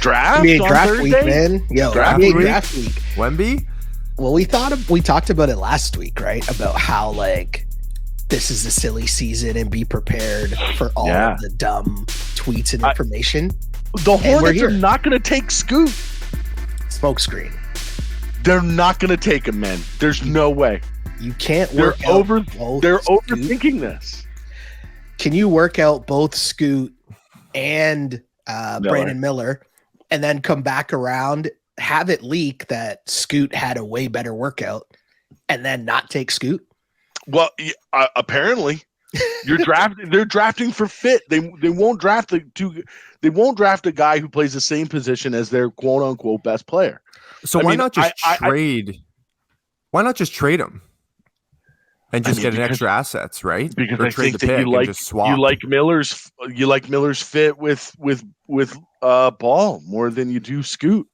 Draft NBA on draft Thursday? week, man. Yo, Draft NBA week? draft week. Wemby? Well, we talked about it last week, right? About how like this is a silly season and be prepared for all of the dumb tweets and information. The Hornets are not going to take Scoot. Smokescreen. They're not going to take him, man. There's no way. You can't They're work out both They're Scoot. overthinking this. Can you work out both Scoot and Brandon Miller and then come back around, have it leak that Scoot had a way better workout and then not take Scoot? Well, apparently, they're drafting for fit. They won't draft They won't draft a guy who plays the same position as their quote unquote best player. So why not just trade? Why not just trade him and just get an extra assets, right? Because or I trade think the that pick and just swap. you like Miller's fit with Ball more than you do Scoot.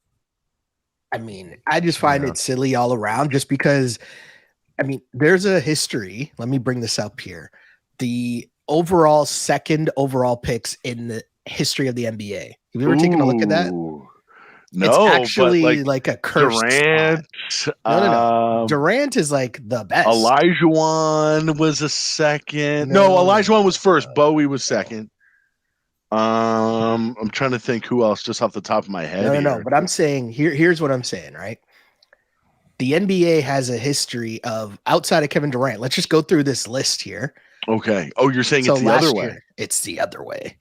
I mean, I just find it silly all around just because, I mean, there's a history. Let me bring this up here. The second overall picks in the history of the NBA. Have you ever taken a look at that? No, it's actually like a cursed Durant. spot. No. Durant is like the best. Olajuwon was a second. No, Olajuwon was first. Bowie was second. I'm trying to think who else just off the top of my head. No. But I'm saying here's what I'm saying, right? The NBA has a history of outside of Kevin Durant. Let's just go through this list here. Okay. Oh, you're saying it's the other way. It's the other way.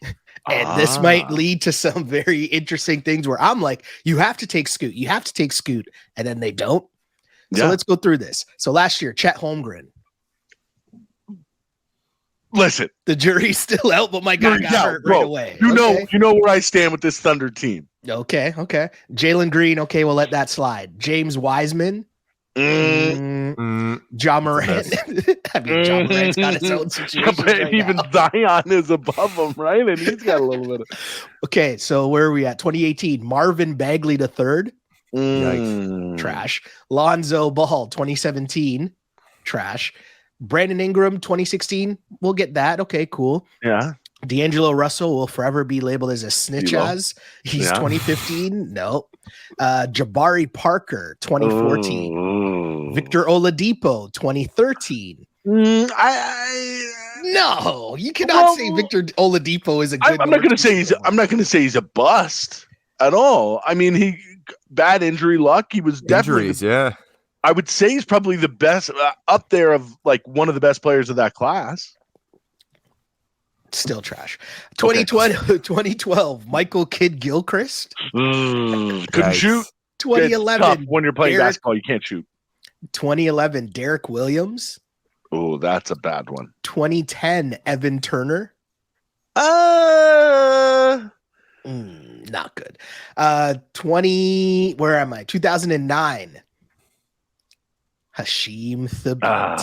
And this might lead to some very interesting things where I'm like, you have to take Scoot. You have to take Scoot. And then they don't. So let's go through this. So last year, Chet Holmgren. Listen. The jury's still out, but my guy got hurt right away. You know where I stand with this Thunder team. Okay. Jalen Green. Okay, we'll let that slide. James Wiseman. Ja Morant. I mean, Ja Morant's got his own situation. But even Zion is above him, right? And he's got a little bit of. Okay, so where are we at? 2018, Marvin Bagley III. Trash. Lonzo Ball, 2017. Trash. Brandon Ingram, 2016. We'll get that. Okay, cool. Yeah. D'Angelo Russell will forever be labeled as a snitch as. He's 2015. No. Jabari Parker, 2014. Victor Oladipo, 2013. No, you cannot say Victor Oladipo is a good. I'm not going to say he's a bust at all. I mean, he bad injury luck. He was definitely I would say he's probably the best up there of like one of the best players of that class. Still trash. 2012, Michael Kidd Gilchrist. Couldn't shoot. 2011, when you're playing basketball, you can't shoot. 2011, Derek Williams. Oh, that's a bad one. 2010, Evan Turner. Not good. 2009, Hasheem Thabeet.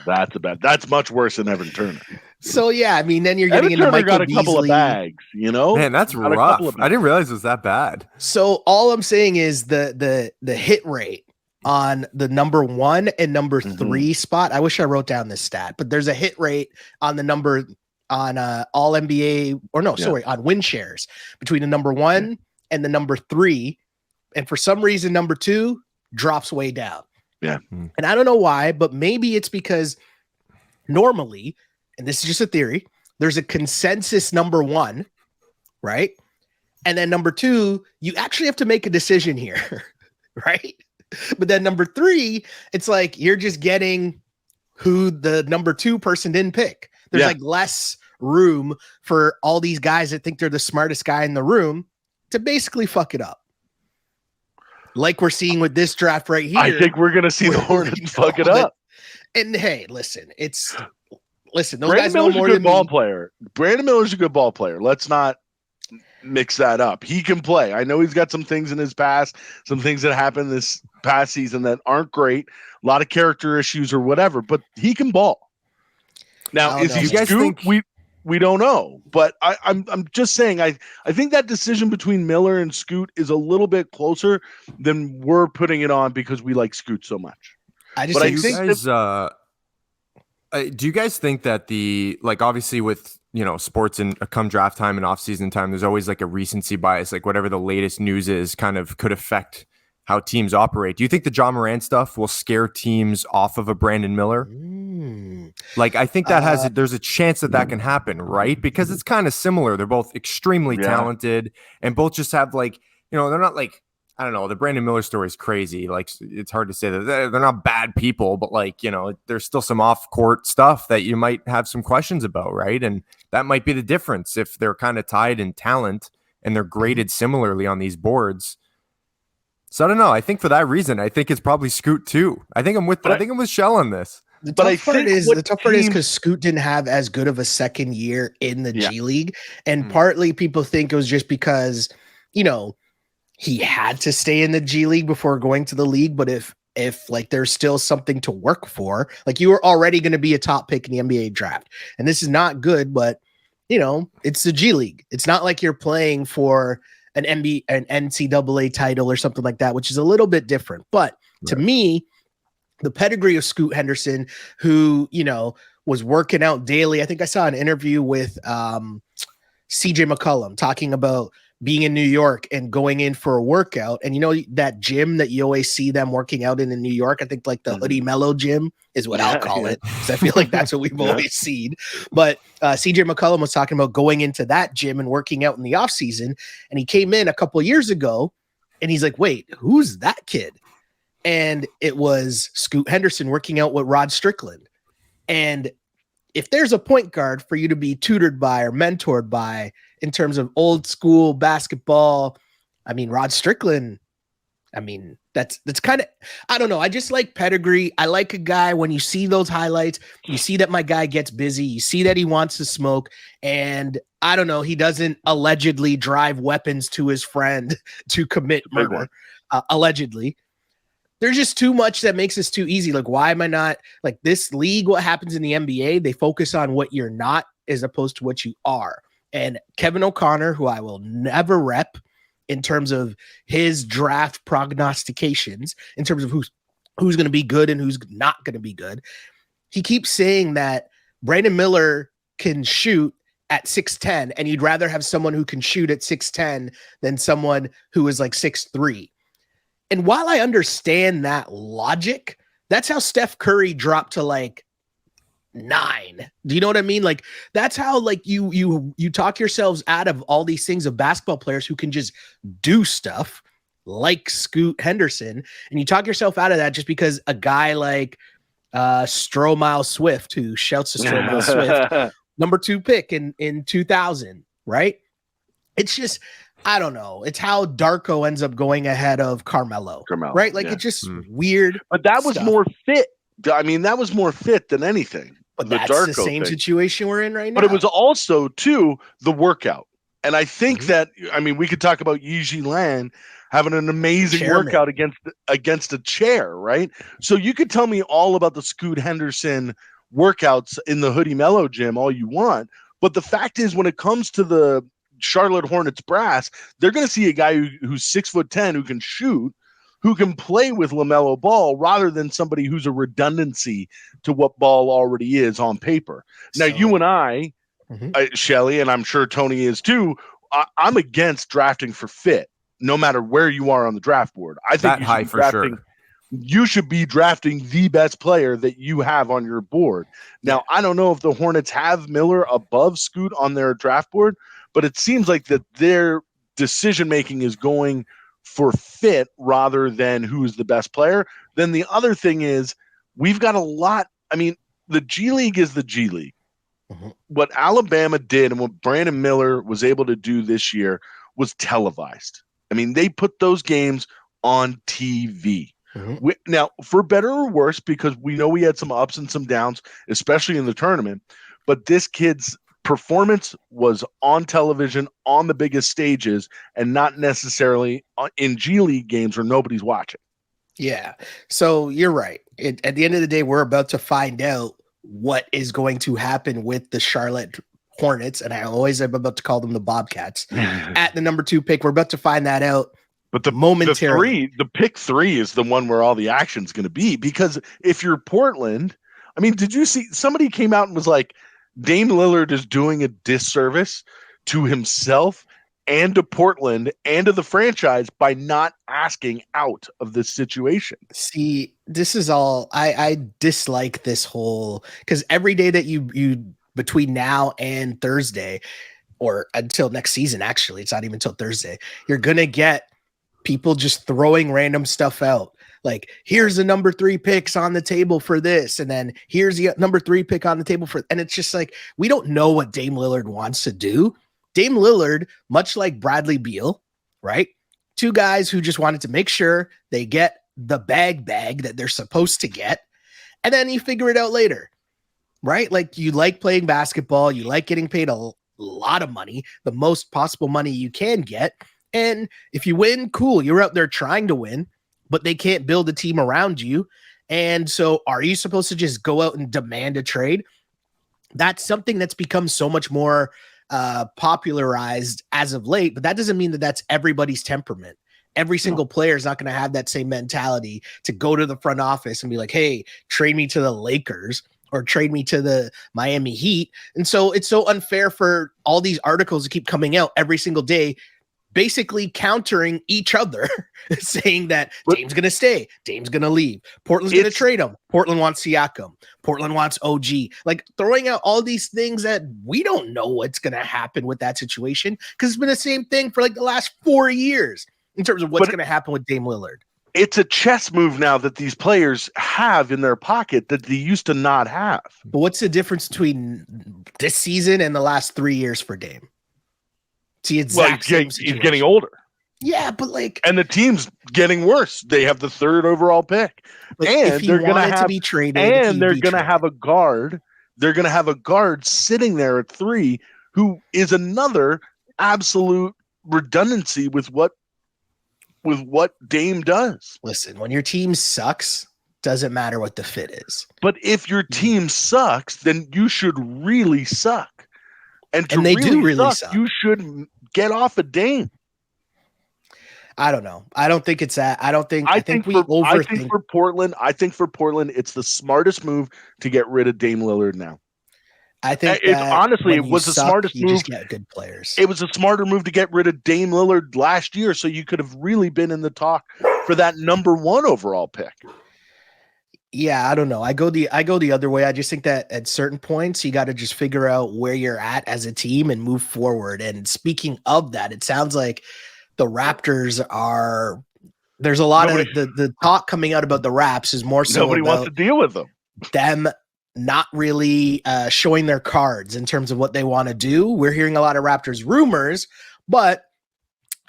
That's a bad one. That's much worse than Evan Turner. So yeah, I mean, then you're getting Evan into Turner Michael got a couple Beasley. of bags, you know. Man, that's rough. I didn't realize it was that bad. So all I'm saying is the hit rate on the number 1 and number 3 spot. I wish I wrote down this stat, but there's a hit rate on the number on all NBA on win shares between the number 1 and the number 3, and for some reason number 2 drops way down. Yeah. And I don't know why, but maybe it's because normally, and this is just a theory, there's a consensus number 1, right? And then number 2, you actually have to make a decision here, right? But then number 3, it's like you're just getting who the number 2 person didn't pick. There's like less room for all these guys that think they're the smartest guy in the room to basically fuck it up. Like we're seeing with this draft right here. I think we're going to see the Hornets fuck it up. And hey, listen, those Brandon guys know Miller's more a good than ball me. player. Brandon Miller's a good ball player. Let's not mix that up. He can play. I know he's got some things in his past, some things that happened this past season that aren't great, a lot of character issues or whatever, but he can ball. Now, is he Scoot? We don't know, but I'm just saying I think that decision between Miller and Scoot is a little bit closer than we're putting it on because we like Scoot so much. I think Do you guys think that obviously with, sports and come draft time and off season time, there's always like a recency bias, like whatever the latest news is kind of could affect how teams operate. Do you think the John Morant stuff will scare teams off of a Brandon Miller? Like, I think that there's a chance that can happen, right? Because it's kind of similar. They're both extremely talented and both just have they're not like, I don't know. The Brandon Miller story is crazy. Like, it's hard to say that they're not bad people, but there's still some off-court stuff that you might have some questions about, right? And that might be the difference if they're kind of tied in talent and they're graded similarly on these boards. So I don't know. I think for that reason, I think it's probably Scoot too. I think I'm with Shell on this. The tough part is because Scoot didn't have as good of a second year in the G League, and partly people think it was just because he had to stay in the G League before going to the league. But if like there's still something to work for, like you were already going to be a top pick in the NBA draft, and this is not good, but it's the G League. It's not like you're playing for an NCAA title or something like that, which is a little bit different. But to me, the pedigree of Scoot Henderson, who, was working out daily. I think I saw an interview with CJ McCollum talking about being in New York and going in for a workout. And that gym that you always see them working out in New York, I think like the Hoodie Mellow gym is what I'll call it, because I feel like that's what we've always seen. But CJ McCollum was talking about going into that gym and working out in the off season. And he came in a couple of years ago and he's like, wait, who's that kid? And it was Scoot Henderson working out with Rod Strickland. And if there's a point guard for you to be tutored by or mentored by in terms of old school basketball, I mean, Rod Strickland, I mean, that's kind of, I don't know. I just like pedigree. I like a guy when you see those highlights, you see that my guy gets busy, you see that he wants to smoke, and I don't know, he doesn't allegedly drive weapons to his friend to commit murder, allegedly. There's just too much that makes this too easy. Like, why am I not like this league? What happens in the NBA? They focus on what you're not as opposed to what you are. And Kevin O'Connor, who I will never rep in terms of his draft prognostications, in terms of who's going to be good and who's not going to be good. He keeps saying that Brandon Miller can shoot at 6'10", and you'd rather have someone who can shoot at 6'10" than someone who is like 6'3". And while I understand that logic, that's how Steph Curry dropped to like 9. Do you know what I mean? Like that's how like you talk yourselves out of all these things of basketball players who can just do stuff like Scoot Henderson, and you talk yourself out of that just because a guy like Stromile Swift, who shouts to Stromile Swift, number 2 pick in 2000, right? It's just, I don't know. It's how Darko ends up going ahead of Carmelo, right? Like it's just weird. But that was more fit. I mean, that was more fit than anything. But that's the same situation we're in right now. But it was also, too, the workout. And I think that, I mean, we could talk about Yiji Lan having an amazing workout against a chair, right? So you could tell me all about the Scoot Henderson workouts in the Hoodie Mellow gym all you want. But the fact is, when it comes to the Charlotte Hornets brass, they're going to see a guy who's 6'10", who can shoot, who can play with LaMelo Ball, rather than somebody who's a redundancy to what Ball already is on paper. Now, you and I, Shelly, and I'm sure Tony is too, I'm against drafting for fit, no matter where you are on the draft board. I think you should be drafting the best player that you have on your board. Now, I don't know if the Hornets have Miller above Scoot on their draft board, but it seems like that their decision-making is going for fit rather than who's the best player. Then the other thing is we've got a lot. I mean, the G League is the G League. What Alabama did and what Brandon Miller was able to do this year was televised. I mean, they put those games on TV. Now, for better or worse, because we know we had some ups and some downs, especially in the tournament, but this kid's performance was on television on the biggest stages and not necessarily in G League games where nobody's watching. Yeah. So you're right. At the end of the day, we're about to find out what is going to happen with the Charlotte Hornets. And I always am about to call them the Bobcats at the number 2 pick. We're about to find that out. But the pick 3 is the one where all the action's going to be, because if you're Portland, I mean, did you see somebody came out and was like, Dame Lillard is doing a disservice to himself and to Portland and to the franchise by not asking out of this situation. See, this is all I dislike this whole, because every day that you between now and Thursday, or until next season, actually, it's not even until Thursday, you're gonna get people just throwing random stuff out. Like, here's the number 3 picks on the table for this, and then here's the number 3 pick on the table for, and it's just like, we don't know what Dame Lillard wants to do. Dame Lillard, much like Bradley Beal, right? 2 guys who just wanted to make sure they get the bag that they're supposed to get, and then you figure it out later, right? Like, you like playing basketball, you like getting paid a lot of money, the most possible money you can get, and if you win, cool, you're out there trying to win, but they can't build a team around you. And so are you supposed to just go out and demand a trade? That's something that's become so much more popularized as of late, but that doesn't mean that that's everybody's temperament. Every single player is not going to have that same mentality to go to the front office and be like, hey, trade me to the Lakers or trade me to the Miami Heat. And so it's so unfair for all these articles to keep coming out every single day, basically countering each other, saying that Dame's going to stay, Dame's going to leave, Portland's going to trade him, Portland wants Siakam, Portland wants OG, like throwing out all these things that we don't know what's going to happen with that situation, because it's been the same thing for like the last 4 years in terms of what's going to happen with Dame Lillard. It's a chess move now that these players have in their pocket that they used to not have. But what's the difference between this season and the last 3 years for Dame? It's the exact same situation. He's getting older. Yeah, but like, and the team's getting worse. They have the 3rd overall pick, like, and they're going to have to be traded, and they're going to have a guard. They're going to have a guard sitting there at 3, who is another absolute redundancy with what Dame does. Listen, when your team sucks, doesn't matter what the fit is. But if your team sucks, then you should really suck. And they do really suck. You should get off of Dame. I don't know. I don't think it's that. I think for Portland, it's the smartest move to get rid of Dame Lillard now. I think honestly, it was the smartest move. Just get good players. It was a smarter move to get rid of Dame Lillard last year, so you could have really been in the talk for that number 1 overall pick. Yeah, I don't know. I go the other way. I just think that at certain points you got to just figure out where you're at as a team and move forward. And speaking of that, it sounds like the Raptors are. There's a lot of the talk coming out about the Raps is more so nobody wants to deal with them not really showing their cards in terms of what they want to do. We're hearing a lot of Raptors rumors, but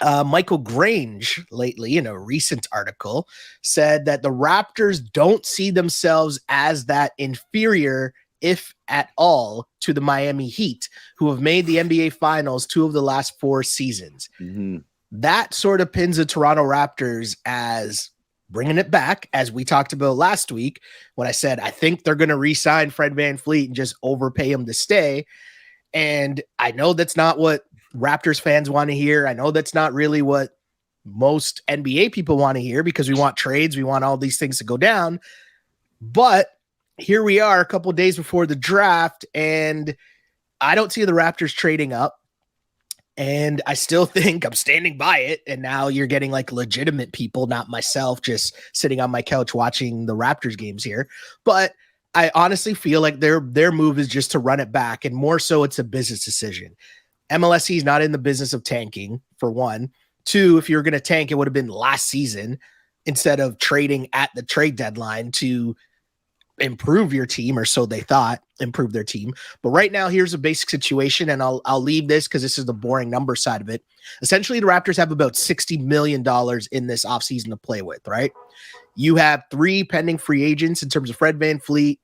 Michael Grange lately in a recent article said that the Raptors don't see themselves as that inferior, if at all, to the Miami Heat, who have made the NBA Finals 2 of the last 4 seasons. Mm-hmm. That sort of pins the Toronto Raptors as bringing it back, as we talked about last week when I said I think they're going to re-sign Fred VanVleet and just overpay him to stay. And I know that's not what Raptors fans want to hear. I know that's not really what most NBA people want to hear, because we want trades. We want all these things to go down. But here we are a couple of days before the draft, and I don't see the Raptors trading up. And I still think I'm standing by it. And now you're getting like legitimate people, not myself, just sitting on my couch watching the Raptors games here. But I honestly feel like their move is just to run it back, and more so it's a business decision. MLSE is not in the business of tanking, for one. 2, if you're going to tank, it would have been last season instead of trading at the trade deadline to improve your team, or so they thought, improve their team. But right now, here's a basic situation, and I'll leave this because this is the boring number side of it. Essentially, the Raptors have about $60 million in this offseason to play with, right? You have 3 pending free agents in terms of Fred VanVleet,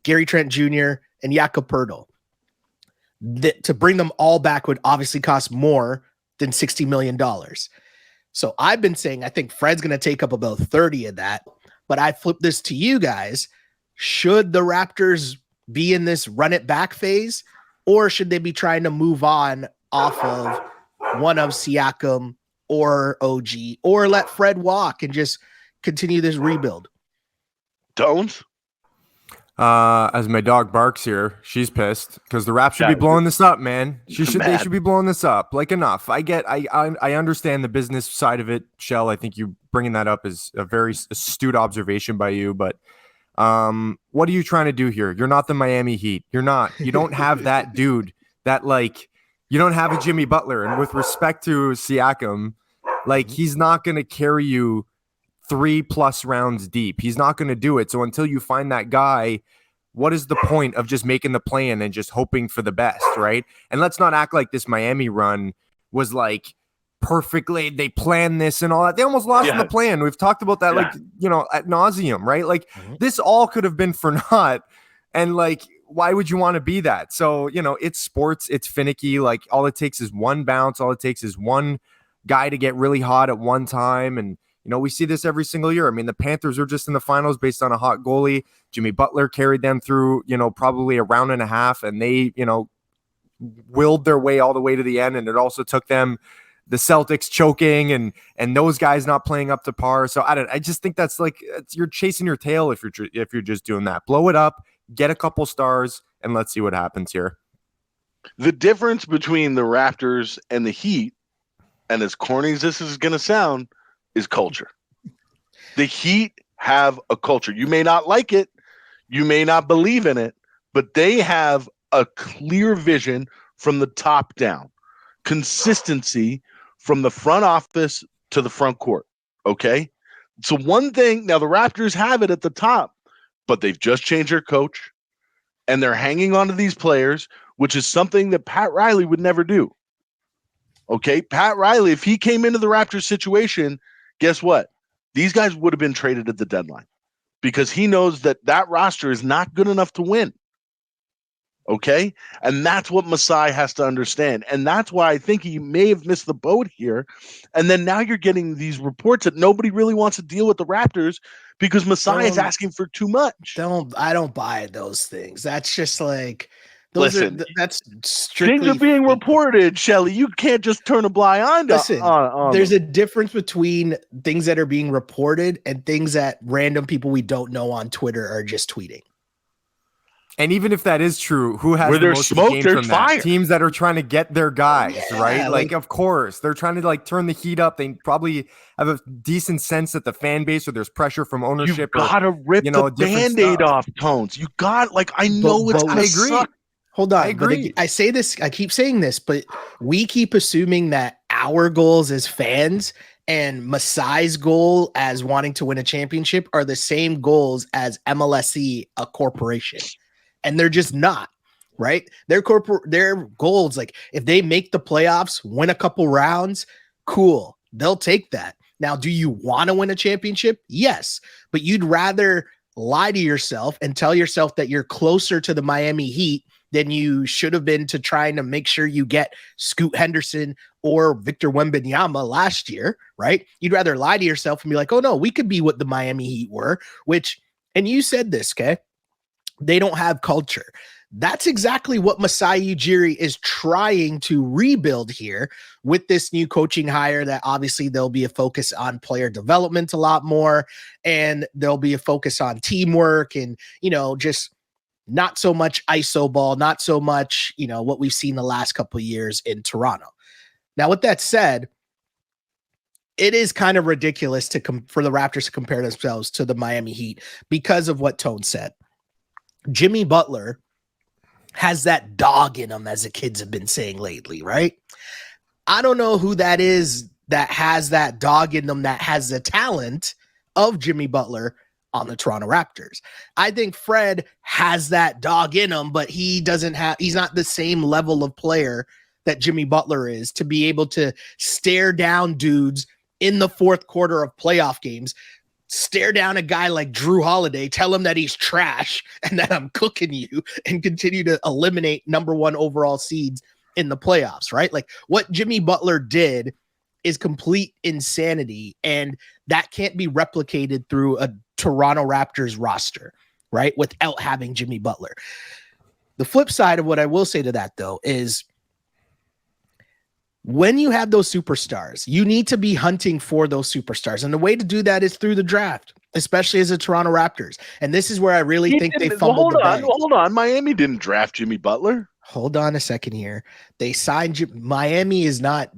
Gary Trent Jr., and Jakob Poeltl. To bring them all back would obviously cost more than $60 million. So I've been saying I think Fred's going to take up about 30 of that. But I flip this to you guys. Should the Raptors be in this run it back phase, or should they be trying to move on off of one of Siakam or OG, or let Fred walk and just continue this rebuild? Don't. As my dog barks here, she's pissed because the Raps should be blowing this up, man. They should be blowing this up. Like, enough. I understand the business side of it, Shell. I think you bringing that up is a very astute observation by you. But what are you trying to do here? You're not the Miami Heat. You're not. You don't have that dude that, like, you don't have a Jimmy Butler. And with respect to Siakam, like, he's not going to carry you 3+ rounds deep. He's not going to do it. So until you find that guy, what is the point of just making the plan and just hoping for the best, right? And let's not act like this Miami run was like perfectly, they planned this and all that. They almost lost in the plan. We've talked about that, like, you know, ad nauseum, right? Like, this all could have been for naught. And, like, why would you want to be that? So, you know, it's sports, it's finicky. Like, all it takes is one bounce. All it takes is one guy to get really hot at one time. And, you know, we see this every single year. I mean, the Panthers are just in the finals based on a hot goalie. Jimmy Butler carried them through, you know, probably a round and a half, and they, you know, willed their way all the way to the end. And it also took them the Celtics choking and those guys not playing up to par. So I just think that's like, you're chasing your tail if you're just doing that. Blow it up, get a couple stars, and let's see what happens here. The difference between the Raptors and the Heat, and as corny as this is going to sound, is culture. The Heat have a culture. You may not like it, you may not believe in it, but they have a clear vision from the top down. Consistency from the front office to the front court. Okay? So one thing, now the Raptors have it at the top, but they've just changed their coach, and they're hanging on to these players, which is something that Pat Riley would never do. Okay? Pat Riley, if he came into the Raptors situation, guess what? These guys would have been traded at the deadline because he knows that roster is not good enough to win. Okay? And that's what Masai has to understand. And that's why I think he may have missed the boat here. And then now you're getting these reports that nobody really wants to deal with the Raptors because Masai is asking for too much. I don't buy those things. That's just like, that's strictly things are being reported, Shelly. You can't just turn a blind eye. Listen, there's a difference between things that are being reported and things that random people we don't know on Twitter are just tweeting. And even if that is true, who has where the there's most smoke, gain there's from fire. that? Teams that are trying to get their guys, right? Like, of course, they're trying to, like, turn the heat up. They probably have a decent sense that the fan base, or there's pressure from ownership. You gotta rip the Band-Aid off, Tones. You got, like, I know it's gonna suck. Hold on. I agree. I say this, I keep saying this, but we keep assuming that our goals as fans and Masai's goal as wanting to win a championship are the same goals as MLSE, a corporation. And they're just not, right? Their goals, like, if they make the playoffs, win a couple rounds, cool. They'll take that. Now, do you want to win a championship? Yes. But you'd rather lie to yourself and tell yourself that you're closer to the Miami Heat than you should have been to trying to make sure you get Scoot Henderson or Victor Wembanyama last year, right? You'd rather lie to yourself and be like, oh no, we could be what the Miami Heat were, which, and you said this, okay? They don't have culture. That's exactly what Masai Ujiri is trying to rebuild here with this new coaching hire, that obviously there'll be a focus on player development a lot more, and there'll be a focus on teamwork and, you know, just not so much ISO ball, not so much, you know, what we've seen the last couple of years in Toronto. Now, with that said, it is kind of ridiculous for the Raptors to compare themselves to the Miami Heat because of what Tone said. Jimmy Butler has that dog in him, as the kids have been saying lately, right? I don't know who that is that has that dog in them, that has the talent of Jimmy Butler on the Toronto Raptors. I think Fred has that dog in him, but he's not the same level of player that Jimmy Butler is to be able to stare down dudes in the fourth quarter of playoff games, stare down a guy like Drew Holiday, tell him that he's trash and that I'm cooking you, and continue to eliminate number one overall seeds in the playoffs, right? Like, what Jimmy Butler did is complete insanity, and that can't be replicated through a Toronto Raptors roster, right? Without having Jimmy Butler. The flip side of what I will say to that, though, is when you have those superstars, you need to be hunting for those superstars. And the way to do that is through the draft. especially as a Toronto Raptors. And this is where I really think they fumbled the bag. Hold on. Miami didn't draft Jimmy Butler. Hold on a second here. They signed Miami is not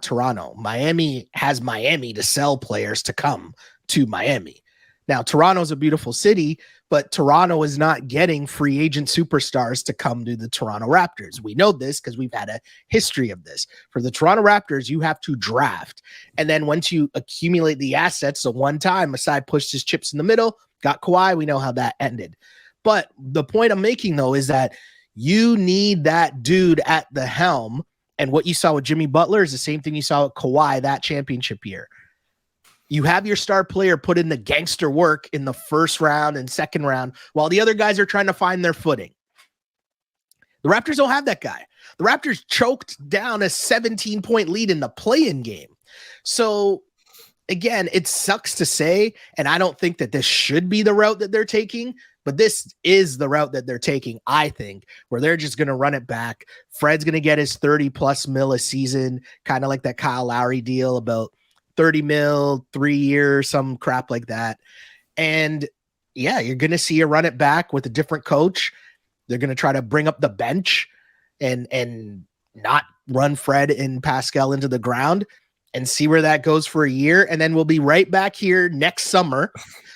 Toronto. Miami has Miami to sell players to come to Miami. Now, Toronto's a beautiful city, but Toronto is not getting free agent superstars to come to the Toronto Raptors. We know this because we've had a history of this. For the Toronto Raptors, you have to draft. And then once you accumulate the assets, so one time, Masai pushed his chips in the middle, got Kawhi. We know how that ended. But the point I'm making, though, is that you need that dude at the helm. And what you saw with Jimmy Butler is the same thing you saw with Kawhi that championship year. You have your star player put in the gangster work in the first round and second round while the other guys are trying to find their footing. The Raptors don't have that guy. The Raptors choked down a 17-point lead in the play-in game. So, again, it sucks to say, and I don't think that this should be the route that they're taking, but this is the route that they're taking, I think, where they're just going to run it back. Fred's going to get his 30-plus mil a season, kind of like that Kyle Lowry deal about 30 mil, 3 years, some crap like that. And yeah, you're going to see you run it back with a different coach. They're going to try to bring up the bench and not run Fred and Pascal into the ground and see where that goes for a year. And then we'll be right back here next summer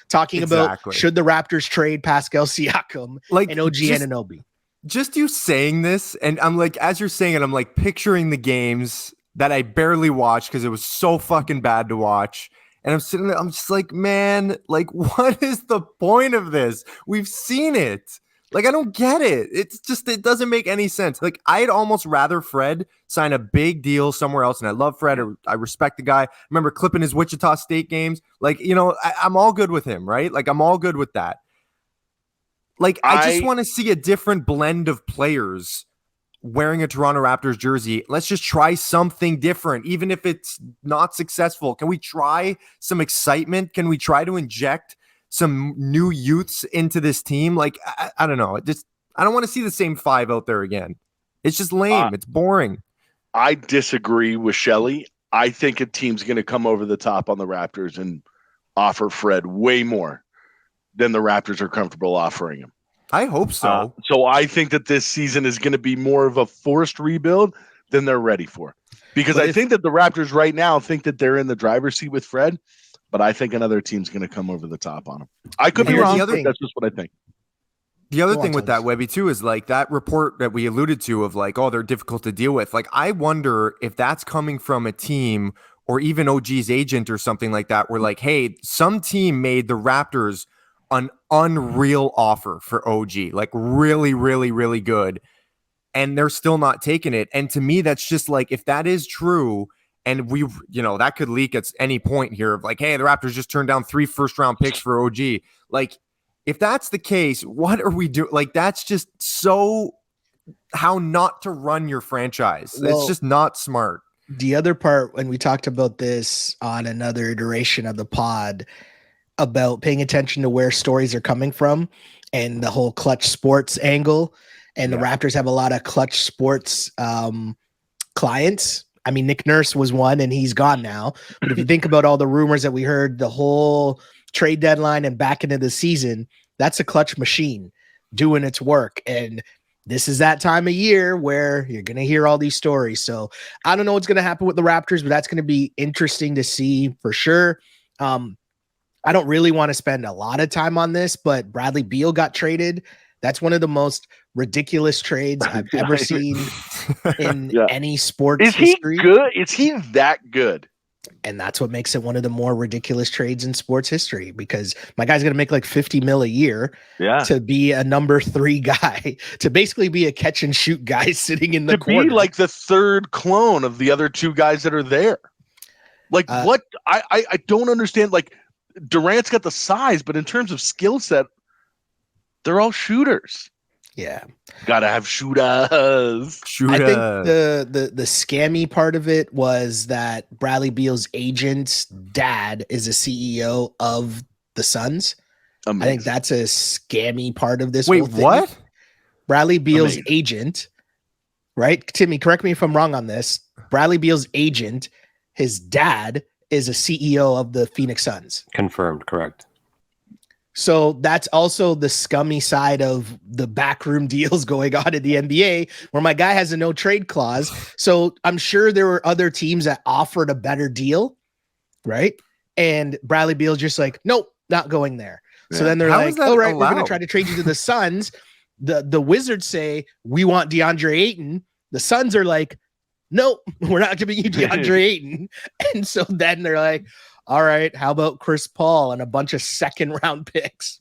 talking about should the Raptors trade Pascal Siakam and OG Anunoby. Just you saying this, and I'm like, as you're saying it, I'm like picturing the games that I barely watched because it was so fucking bad to watch. And I'm sitting there, I'm just like, man, like, what is the point of this? We've seen it. Like, I don't get it. It's just, it doesn't make any sense. Like, I'd almost rather Fred sign a big deal somewhere else. And I love Fred. I respect the guy. I remember clipping his Wichita State games. Like, you know, I'm all good with him, right? Like, I'm all good with that. Like, I just want to see a different blend of players wearing a Toronto Raptors jersey. Let's just try something different, even if it's not successful. Can we try some excitement? Can we try to inject some new youths into this team? Like, I don't know. I don't want to see the same five out there again. It's just lame. It's boring. I disagree with Shelley. I think a team's going to come over the top on the Raptors and offer Fred way more than the Raptors are comfortable offering him. I hope so. So I think that this season is going to be more of a forced rebuild than they're ready for. Because I think that the Raptors right now think that they're in the driver's seat with Fred, but I think another team's going to come over the top on him. I could be wrong, but that's just what I think. The other thing with that, Webby, too, is like that report that we alluded to of like, oh, they're difficult to deal with. Like, I wonder if that's coming from a team or even OG's agent or something like that, where like, hey, some team made the Raptors an unreal offer for OG, like really, really, really good. And they're still not taking it. And to me, that's just like, if that is true, and we, you know, that could leak at any point here of like, hey, the Raptors just turned down 3 first-round picks for OG. Like, if that's the case, what are we doing? Like, that's just so how not to run your franchise. Well, it's just not smart. The other part, when we talked about this on another iteration of the pod, about paying attention to where stories are coming from and the whole clutch sports angle. And the Raptors have a lot of clutch sports clients. I mean, Nick Nurse was one and he's gone now. But if you think about all the rumors that we heard, the whole trade deadline and back into the season, that's a clutch machine doing its work. And this is that time of year where you're going to hear all these stories. So I don't know what's going to happen with the Raptors, but that's going to be interesting to see for sure. I don't really want to spend a lot of time on this, but Bradley Beal got traded. That's one of the most ridiculous trades I've ever seen in any sports history. Is he good? Is he that good? And that's what makes it one of the more ridiculous trades in sports history, because my guy's going to make like 50 mil a year to be a number 3 guy, to basically be a catch and shoot guy sitting in the corner. To be like the third clone of the other 2 guys that are there. Like what? I don't understand. Like, Durant's got the size, but in terms of skill set, they're all shooters. Yeah. Gotta have shooters. I think the scammy part of it was that Bradley Beal's agent's dad is a CEO of the Suns. Amazing. I think that's a scammy part of this. Wait, whole thing. What? Bradley Beal's agent, right? Timmy, correct me if I'm wrong on this. Bradley Beal's agent, his dad is a CEO of the Phoenix Suns. Confirmed, correct. So that's also the scummy side of the backroom deals going on in the NBA, where my guy has a no trade clause. So I'm sure there were other teams that offered a better deal, right? And Bradley Beal's just like, nope, not going there. Yeah. So then they're How like, is that all right, we're going allowed? to try to trade you to the Suns. The Wizards say, we want DeAndre Ayton. The Suns are like, nope, we're not giving you DeAndre Ayton. And so then they're like, all right, how about Chris Paul and a bunch of second round picks?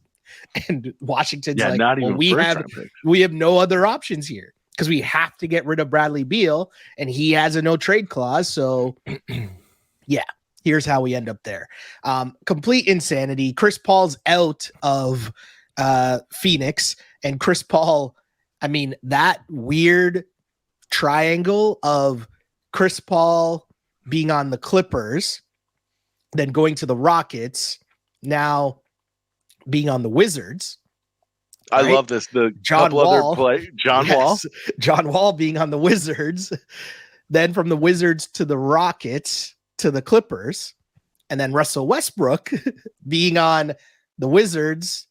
And Washington's like, not well, even we first have round picks. no other options here because we have to get rid of Bradley Beal and he has a no trade clause. So yeah, here's how we end up there. Complete insanity. Chris Paul's out of Phoenix, and Chris Paul, I mean, that weird triangle of Chris Paul being on the Clippers, then going to the Rockets, now being on the Wizards. I right? love this. The John couple Wall. other play. John Wall. John Wall being on the Wizards, then from the Wizards to the Rockets to the Clippers, and then Russell Westbrook being on the Wizards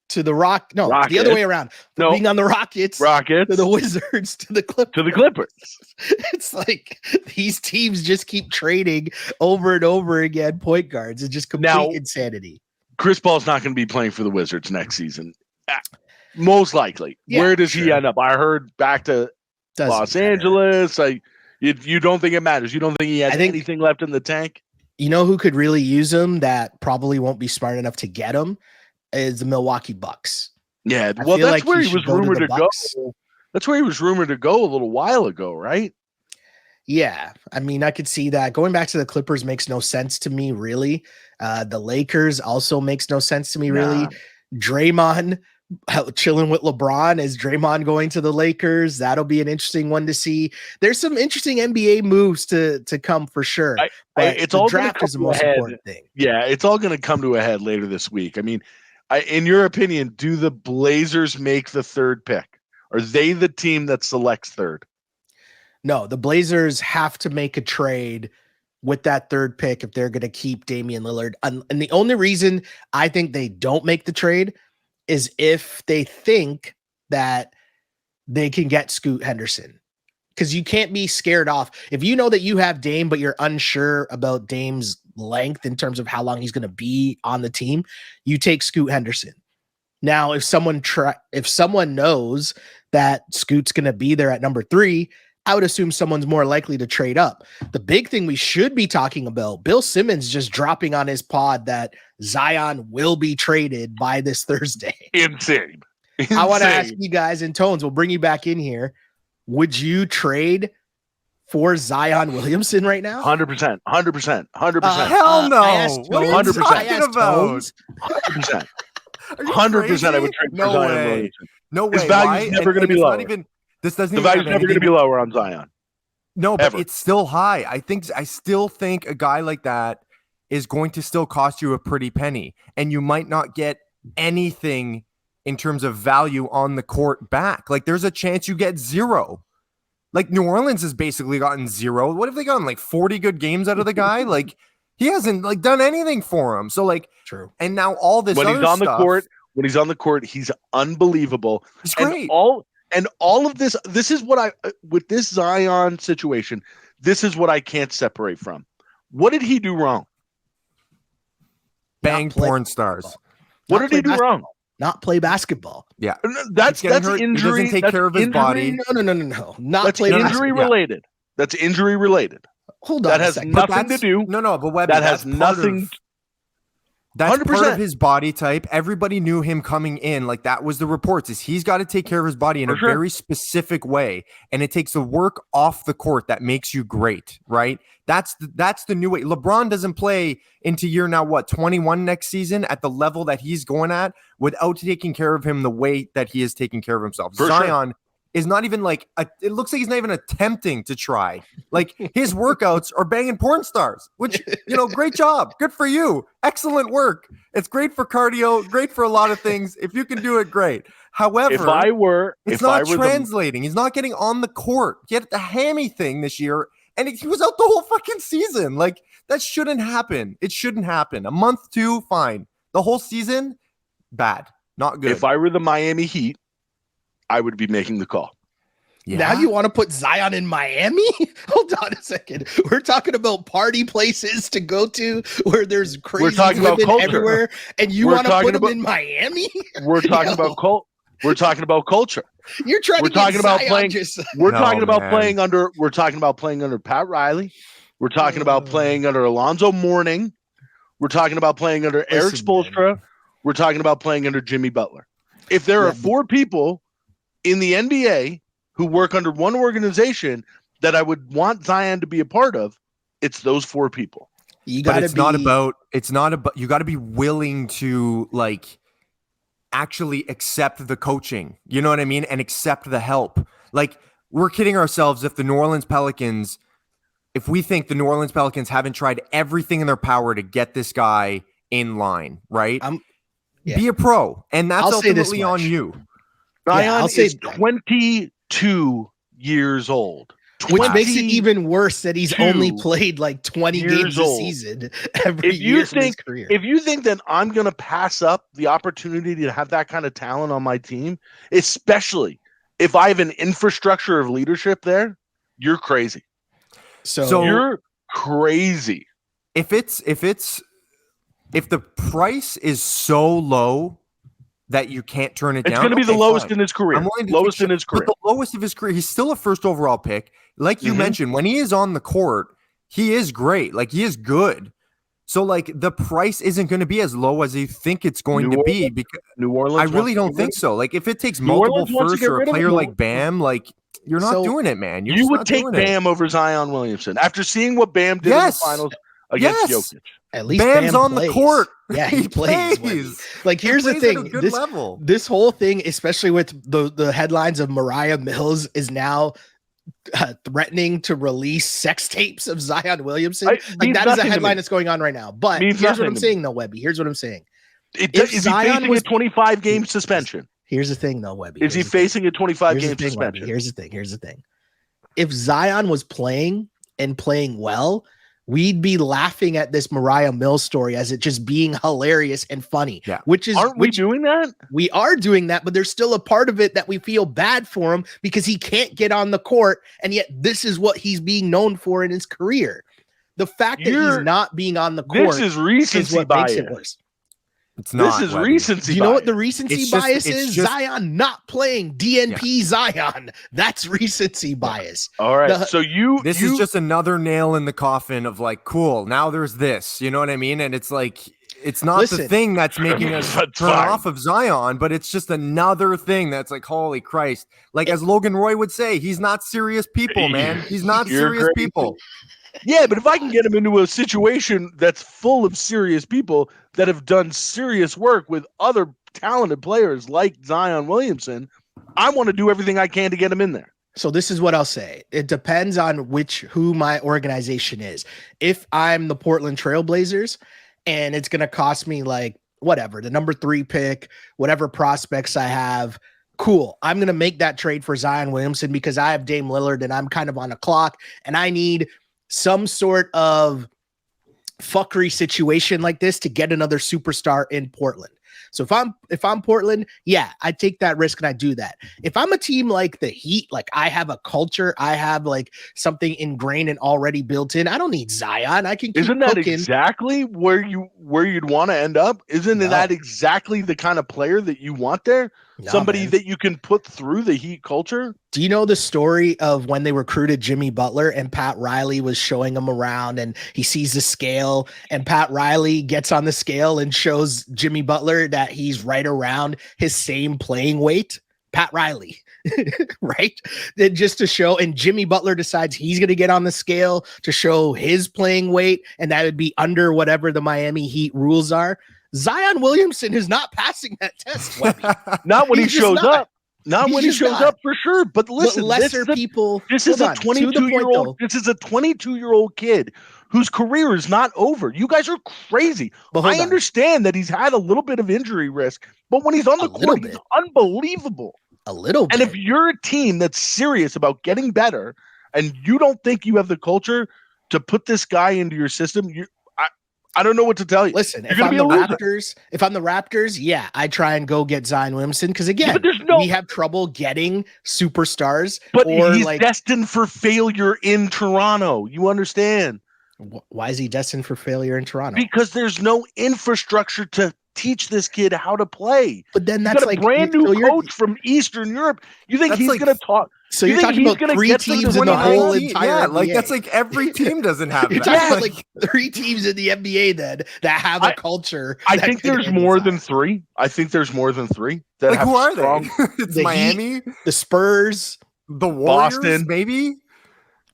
to the Rockets. the other way around. No. Being on the Rockets to the Wizards to the Clippers. To the Clippers. It's like these teams just keep trading over and over again point guards. It's just complete insanity. Chris Paul's not going to be playing for the Wizards next season. Most likely. Yeah, Where does he sure. end up? I heard back to Los Angeles. You don't think it matters? You don't think he has anything left in the tank? You know who could really use him that probably won't be smart enough to get him is the Milwaukee Bucks. Yeah, well, that's where he was rumored to go. Bucks. That's where he was rumored to go a little while ago, right? Yeah, I mean, I could see that. Going back to the Clippers makes no sense to me, really. The Lakers also makes no sense to me, really. Draymond chilling with LeBron. Is Draymond going to the Lakers? That'll be an interesting one to see. There's some interesting NBA moves to come for sure. It's the all draft is the most important thing. Yeah, it's all going to come to a head later this week. I mean, in your opinion, do the Blazers make the third pick? Are they the team that selects third? No, the Blazers have to make a trade with that third pick if they're going to keep Damian Lillard. And the only reason I think they don't make the trade is if they think that they can get Scoot Henderson. Because you can't be scared off. If you know that you have Dame, but you're unsure about Dame's length in terms of how long he's going to be on the team, you take Scoot Henderson. Now, if someone knows that Scoot's going to be there at number 3, I would assume someone's more likely to trade up. The big thing we should be talking about, Bill Simmons just dropping on his pod that Zion will be traded by this Thursday. Insane. I want to ask you guys in tones, we'll bring you back in here. Would you trade for Zion Williamson right now? 100%. 100%. 100%. Hell no. What are you talking about? 100%. 100% I would trade for Zion Williamson. No way. His value's never going to be lower. The value's never going to be lower on Zion. No, but it's still high. I still think a guy like that is going to still cost you a pretty penny, and you might not get anything in terms of value on the court back. Like, there's a chance you get 0. Like, New Orleans has basically gotten 0. What have they gotten? Like 40 good games out of the guy? Like, he hasn't done anything for him. So true. And now all this when other he's on stuff, when he's on the court, he's unbelievable. He's great. And all of this is what with this Zion situation, this is what I can't separate from. What did he do wrong? Bang porn stars. What did he do wrong? Not play basketball. Yeah. That's hurt. injury. He doesn't take care of his body. No. Not play injury related. That's injury related. Hold on. That has nothing to do. No, but Webby, that has nothing. That's 100%. part of his body type. Everybody knew him coming in. Like, that was the reports, is he's got to take care of his body in a very specific way. And it takes the work off the court that makes you great, right? That's the new way. LeBron doesn't play into year now, 21 next season at the level that he's going at without taking care of him the way that he is taking care of himself. Zion is not even it looks like he's not even attempting to try. Like, his workouts are banging porn stars, which, great job. Good for you. Excellent work. It's great for cardio, great for a lot of things. If you can do it, great. However, it's not translating. He's not getting on the court. He had the hammy thing this year and he was out the whole fucking season. Like, that shouldn't happen. It shouldn't happen. A month, 2, fine. The whole season, bad. Not good. If I were the Miami Heat, I would be making the call. Yeah. Now you want to put Zion in Miami? Hold on a second. We're talking about party places to go to where there's crazy women everywhere, and you want to put him in Miami? We're talking about We're talking about culture. You're trying to get Zion We're talking about playing under Pat Riley. We're talking about playing under Alonzo Mourning. We're talking about playing under Eric Spoelstra. We're talking about playing under Jimmy Butler. If there are 4 people in the NBA who work under one organization that I would want Zion to be a part of, it's those 4 people. You got to be willing to like actually accept the coaching. You know what I mean? And accept the help. Like, we're kidding ourselves if we think the New Orleans Pelicans haven't tried everything in their power to get this guy in line, right? Be a pro. And that's ultimately on you. Zion is 22 years old. Which makes it even worse that he's only played like 20 games a season every year in his career. If you think that I'm going to pass up the opportunity to have that kind of talent on my team, especially if I have an infrastructure of leadership there, you're crazy. So you're crazy. If the price is so low that you can't turn it down, it's going to be the lowest in his career. Lowest in his career. But the lowest of his career. He's still a first overall pick. Like you mentioned, when he is on the court, he is great. Like, he is good. So, like, the price isn't going to be as low as you think it's going to be. Because New Orleans, I really don't think so. Like, if it takes multiple firsts or a player like Bam, like, you're not doing it, man. You would take Bam over Zion Williamson after seeing what Bam did in the finals against Jokic. At least Bam's Bam on the court. Yeah, he plays. Like, here's the thing. This whole thing, especially with the headlines of Mariah Mills, is now threatening to release sex tapes of Zion Williamson. Like, that is a headline that's going on right now. But here's what I'm saying, though, Webby. Here's what I'm saying. Is he facing a 25-game suspension? Here's the thing, though, Webby. Is he facing a 25-game suspension? Here's the thing. If Zion was playing and playing well, we'd be laughing at this Mariah Mills story as it just being hilarious and funny. Yeah. Aren't we doing that? We are doing that, but there's still a part of it that we feel bad for him because he can't get on the court, and yet this is what he's being known for in his career. The fact that he's not being on the court is what makes it worse. It's not. This is recency. Do you know what the recency bias is? Zion not playing DNP Zion. That's recency bias. All right. This is just another nail in the coffin of like, cool, now there's this. You know what I mean? And it's like, it's not the thing that's making us turn off of Zion, but it's just another thing that's like, holy Christ. Like, as Logan Roy would say, he's not serious people, man. He's not serious people. Yeah, but if I can get him into a situation that's full of serious people that have done serious work with other talented players like Zion Williamson, I want to do everything I can to get him in there. So this is what I'll say. It depends on who my organization is. If I'm the Portland Trailblazers and it's going to cost me like whatever, the number 3 pick, whatever prospects I have, cool. I'm going to make that trade for Zion Williamson because I have Dame Lillard and I'm kind of on a clock and I need some sort of fuckery situation like this to get another superstar in Portland. So if I'm Portland, yeah, I take that risk and I do that. If I'm a team like the Heat, like I have a culture, I have like something ingrained and already built in. I don't need Zion. I can keep Isn't that cooking. Exactly where you'd want to end up? Isn't that exactly the kind of player that you want there? Somebody that you can put through the Heat culture? Do you know the story of when they recruited Jimmy Butler and Pat Riley was showing him around and he sees the scale and Pat Riley gets on the scale and shows Jimmy Butler that he's right around his same playing weight? Pat Riley, right? Just to show, and Jimmy Butler decides he's going to get on the scale to show his playing weight, and that would be under whatever the Miami Heat rules are. Zion Williamson is not passing that test, Webby. Not when he shows up. Not when he shows up for sure. But listen, this is a 22-year-old. This is a 22-year-old kid whose career is not over. You guys are crazy. I understand that he's had a little bit of injury risk, but when he's on the court, he's unbelievable. A little bit. And if you're a team that's serious about getting better, and you don't think you have the culture to put this guy into your system, I don't know what to tell you. Listen, if I'm the Raptors, yeah, I try and go get Zion Williamson because again, we have trouble getting superstars. But he's destined for failure in Toronto. You understand? Why is he destined for failure in Toronto? Because there's no infrastructure to teach this kid how to play. But then that's a brand new coach from Eastern Europe. You think he's going to talk? So you're talking about 3 teams in the whole entire NBA. Like that's like every team doesn't have that. You're talking about like 3 teams in the NBA then that have a culture. I think there's more than 3. I think there's more than 3. That who are they? It's the Miami, Heat, the Spurs, the Warriors, Boston, maybe.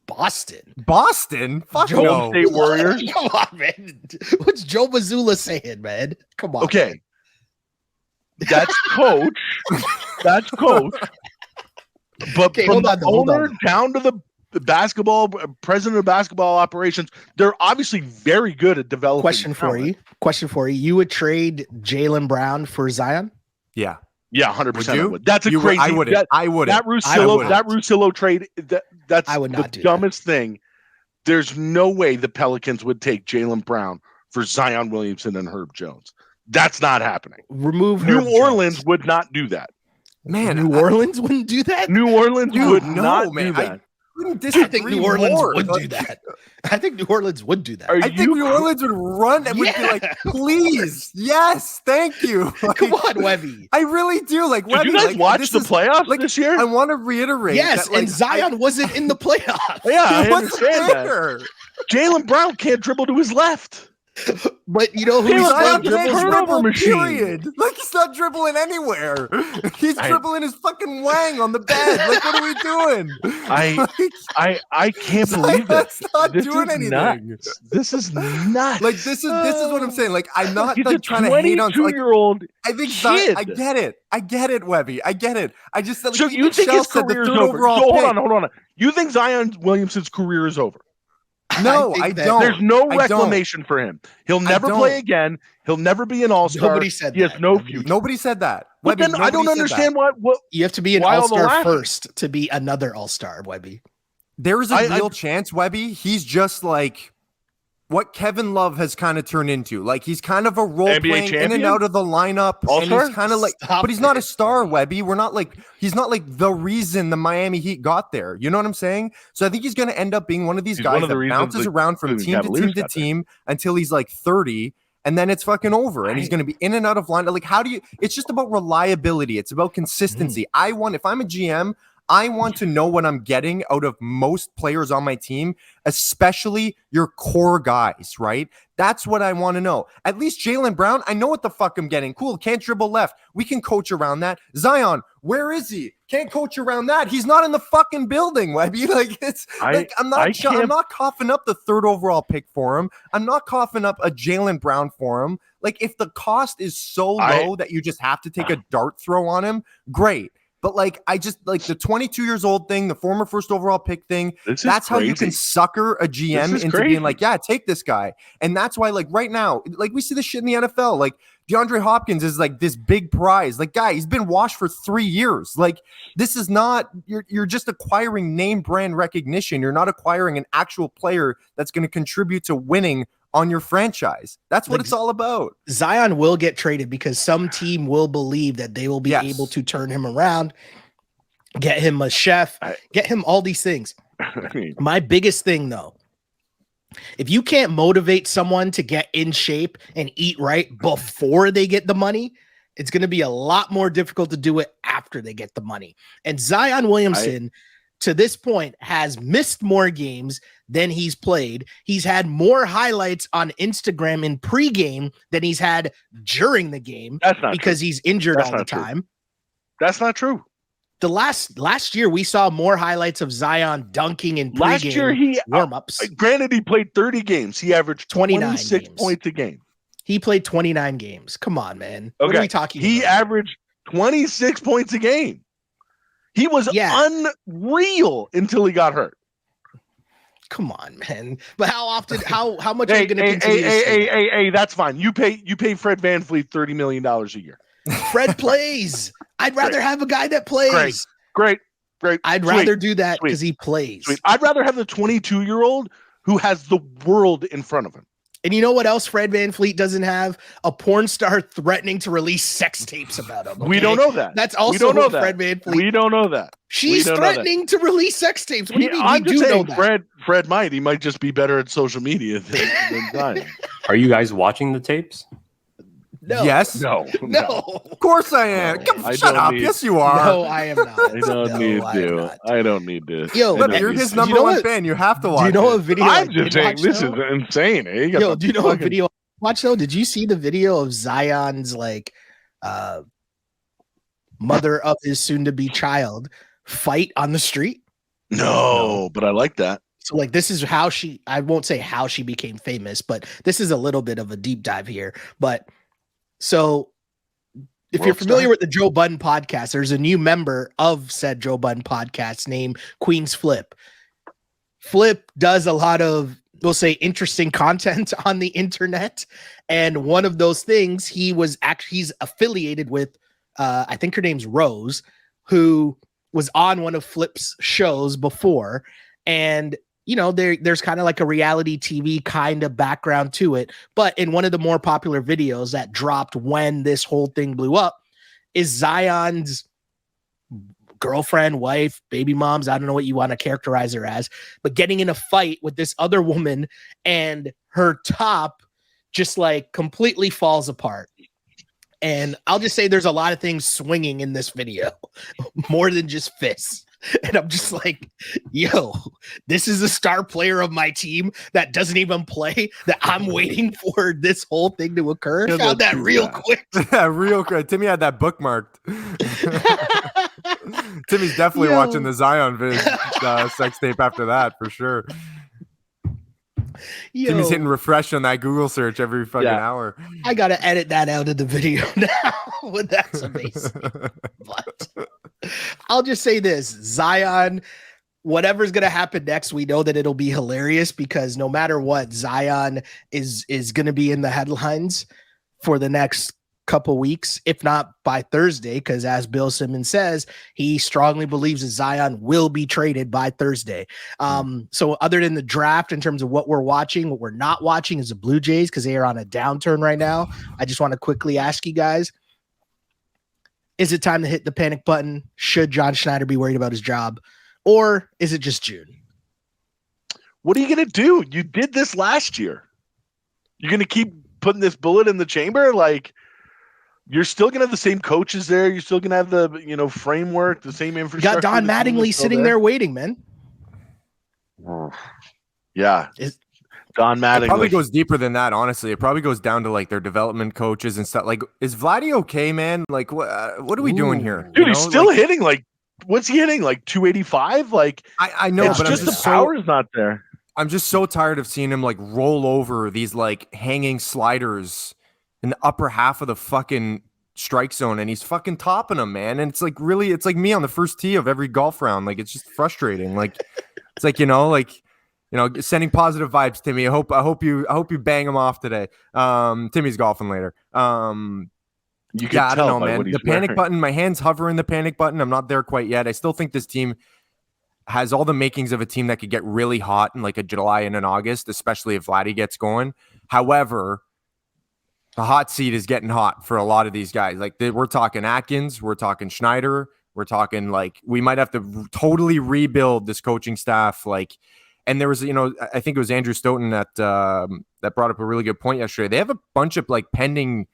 Boston? Fuck Golden State Warriors. Come on, man. What's Joe Mazzulla saying, man? Come on. Okay. That's coach. That's coach. But from the owner down to the basketball president of basketball operations, they're obviously very good at developing. Question for you. You would trade Jaylen Brown for Zion? Yeah, 100%. I would. That's a crazy. I would. That Russillo trade. That's I would not the dumbest thing. There's no way the Pelicans would take Jaylen Brown for Zion Williamson and Herb Jones. That's not happening. New Orleans would not do that. Man, New Orleans wouldn't do that. New Orleans would not do that. I think New Orleans would do that. I think New Orleans would do that. I think New Orleans would run and would be like, please, yes, thank you. Like, come on, Webby. I really do. Like, did you guys watch the playoffs this year? I want to reiterate. Yes, that, and Zion wasn't in the playoffs. Yeah, I understand that. Jaylen Brown can't dribble to his left. But you know who dribble period. Like he's not dribbling anywhere. He's dribbling his fucking wang on the bed. Like what are we doing? I can't believe this. Not doing anything. Nuts. This is nuts. Like this is what I'm saying. Like I'm not like trying to hate on 22-year-old. I think kid. I get it, Webby. I get it. I just so you think his career is over? So hold on. You think Zion Williamson's career is over? No, I don't. There's no reclamation for him. He'll never play again. He'll never be an all-star. Nobody said he has no future. Nobody said that. But then I don't understand what you have to be an all-star first to be another all-star, Webby. There's a real chance, Webby. He's just like what Kevin Love has kind of turned into. Like he's kind of a role playing in and out of the lineup. And he's kind of like, but he's not a star, Webby. He's not like the reason the Miami Heat got there. You know what I'm saying? So I think he's going to end up being one of these guys that bounces around from team to team until he's like 30. And then it's fucking over. And he's going to be in and out of line. Like, it's just about reliability. It's about consistency. If I'm a GM, I want to know what I'm getting out of most players on my team, especially your core guys, right? That's what I want to know. At least Jaylen Brown, I know what the fuck I'm getting. Cool, can't dribble left. We can coach around that. Zion, where is he? Can't coach around that. He's not in the fucking building, Webby. Like I'm not coughing up the 3rd overall pick for him. I'm not coughing up a Jaylen Brown for him. Like if the cost is so low that you just have to take a dart throw on him, great. But like, I just like the 22 years old thing, the former 1st overall pick thing. That's how you can sucker a GM into being like, yeah, take this guy. And that's why, like right now, like we see this shit in the NFL. Like DeAndre Hopkins is like this big prize. Like, guy, he's been washed for 3 years. Like, this is not. You're just acquiring name brand recognition. You're not acquiring an actual player that's going to contribute to winning on your franchise. That's what it's all about. Zion will get traded because some team will believe that they will be able to turn him around, get him a chef, get him all these things. My biggest thing though, if you can't motivate someone to get in shape and eat right before they get the money, it's going to be a lot more difficult to do it after they get the money. And Zion Williamson to this point has missed more games than he's played. He's had more highlights on Instagram in pregame than he's had during the game because he's injured all the time. That's not true. The last year we saw more highlights of Zion dunking in pregame last year warm-ups. Granted, he played 30 games. He averaged 26 points a game. He played 29 games. Come on, man. What are we talking about? He averaged 26 points a game. He was unreal until he got hurt. Come on, man. But how often? How much are you going to continue? Hey, that's fine. You pay Fred VanVleet $30 million a year. Fred plays. I'd rather have a guy that plays. Great. Great. I'd Sweet. rather do that Sweet. because he plays. Sweet. I'd rather have the 22-year-old who has the world in front of him. And you know what else Fred VanVleet doesn't have? A porn star threatening to release sex tapes about him. We okay? don't know that. That's also we don't know what that. Fred VanVleet. We don't know that. She's threatening to release sex tapes. What do you mean? I'm We just do saying, know that. Fred might. He might just be better at social media than Zion. Are you guys watching the tapes? No. Yes. No. Of course I am. No, Come, I shut don't up. need- Yes, you are. No, I am not. I don't need I am to. not. I don't need to. Yo, I Look, don't you're need his to. number know one what- fan. You have to watch. Do you know it. a video? I'm I just did saying, watch, this though? is insane. Eh? You got Yo, the do you know a fucking- video I watched though? Did you see the video of Zion's like mother of his soon-to-be child fight on the street? No, but I like that. So like this is how I won't say how she became famous, but this is a little bit of a deep dive here. But so if you're World familiar star. with the Joe Budden podcast, there's a new member of said Joe Budden podcast named Queen's Flip. Flip does a lot of, we'll say, interesting content on the internet. And one of those things, he's affiliated with, I think her name's Rose, who was on one of Flip's shows before. And, you know, there's kind of like a reality TV kind of background to it. But in one of the more popular videos that dropped when this whole thing blew up is Zion's girlfriend, wife, baby moms, I don't know what you want to characterize her as, but getting in a fight with this other woman and her top just like completely falls apart. And I'll just say there's a lot of things swinging in this video, more than just fists. And I'm just like, yo, this is a star player of my team that doesn't even play, that I'm waiting for this whole thing to occur. Yeah, Found that that's real bad. quick. Yeah, real quick. Timmy had that bookmarked. Timmy's definitely Yo. watching the Zion sex tape after that for sure. Yo, Timmy's hitting refresh on that Google search every fucking Yeah. hour. I got to edit that out of the video now. But that's amazing. But I'll just say this, Zion, whatever's going to happen next, we know that it'll be hilarious because no matter what, Zion is going to be in the headlines for the next couple weeks, if not by Thursday, because as Bill Simmons says, he strongly believes that Zion will be traded by Thursday. So other than the draft, in terms of what we're watching, what we're not watching is the Blue Jays because they are on a downturn right now. I just want to quickly ask you guys, is it time to hit the panic button? Should John Schneider be worried about his job? Or is it just June? What are you going to do? You did this last year. You're going to keep putting this bullet in the chamber? Like, you're still going to have the same coaches there. You're still going to have the, framework, the same You infrastructure. got Don the team Mattingly is still sitting there waiting, man. Yeah. Is- Don It Mattingly. probably goes deeper than that, honestly. It probably goes down to like their development coaches and stuff. Like, is Vladdy okay, man? Like, what are we doing here? Dude, You he's know? still Like, hitting what's he hitting? Like 285? Like, I know, it's but just I'm the just power's not there. I'm just so tired of seeing him like roll over these like hanging sliders in the upper half of the fucking strike zone, and he's fucking topping them, man. And it's like really, it's like me on the first tee of every golf round. Like, it's just frustrating. Like, it's like sending positive vibes, Timmy. I hope you bang him off today. Timmy's golfing later. You can Yeah, I tell don't know, by man. what he's The panic wearing. button, my hand's hovering the panic button. I'm not there quite yet. I still think this team has all the makings of a team that could get really hot in like a July and an August, especially if Vladdy gets going. However, the hot seat is getting hot for a lot of these guys. Like, we're talking Atkins, we're talking Schneider, we're talking like we might have to totally rebuild this coaching staff. Like, and there was, I think it was Andrew Stoughton that brought up a really good point yesterday. They have a bunch of like pending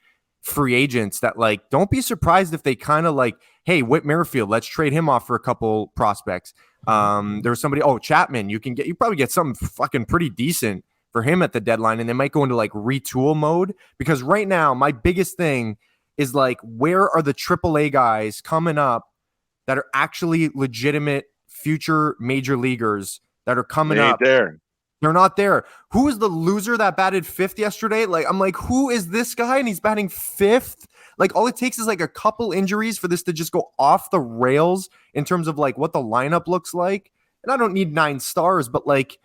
free agents that like, don't be surprised if they kind of like, hey, Whit Merrifield, let's trade him off for a couple prospects. There was somebody, Chapman, you probably get something fucking pretty decent for him at the deadline, and they might go into like retool mode, because right now my biggest thing is like, where are the AAA guys coming up that are actually legitimate future major leaguers that are coming They ain't up? there. They're not there. Who is the loser that batted fifth yesterday? Like, I'm like, who is this guy? And he's batting fifth. Like, all it takes is like a couple injuries for this to just go off the rails in terms of like what the lineup looks like. And I don't need 9 stars, but like,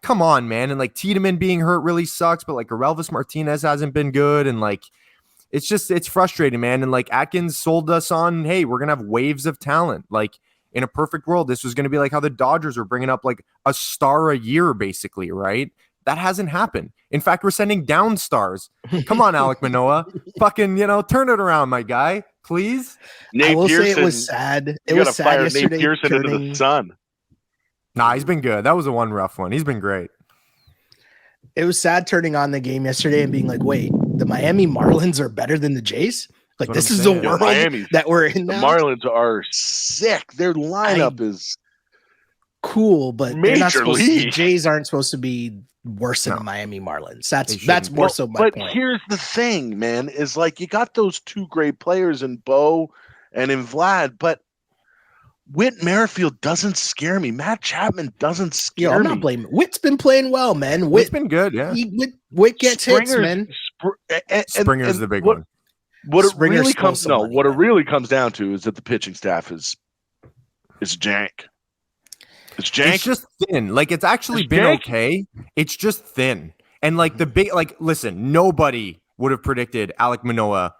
come on, man. And like Tiedemann being hurt really sucks, but like Aurelvis Martinez hasn't been good. And like, it's frustrating, man. And like Atkins sold us on, hey, we're going to have waves of talent. Like, in a perfect world, this was going to be like how the Dodgers were bringing up like a star a year, basically, right? That hasn't happened. In fact, we're sending down stars. Come on, Alek Manoah. Fucking, turn it around, my guy, please. Nate I will Pearson, say it was sad. It you was gotta sad fire yesterday. Nate Pearson into the sun. Nah, he's been good. That was the one rough one. He's been great. It was sad turning on the game yesterday and being like, wait, the Miami Marlins are better than the Jays? Like, That's this what is I'm the saying. world Miami, that we're in the now? Marlins are sick. Their lineup is cool, but they're not major supposed to, the league. Jays aren't supposed to be worse than No. the Miami Marlins. They That's shouldn't. more so my But point. here's the thing, man, is like you got those two great players in Bo and in Vlad, but Whit Merrifield doesn't scare me. Matt Chapman doesn't scare Yo, I'm me. not blaming. Whit's been playing well, man. Whit's been good, yeah. Whit gets hits, man. Springer's the big one. What it Springer really stole comes some money, what it man. really comes down to is that the pitching staff is jank. It's jank. It's just thin. Like, it's actually It's been jank. okay. It's just thin. And like the big, like, listen, nobody would have predicted Alek Manoah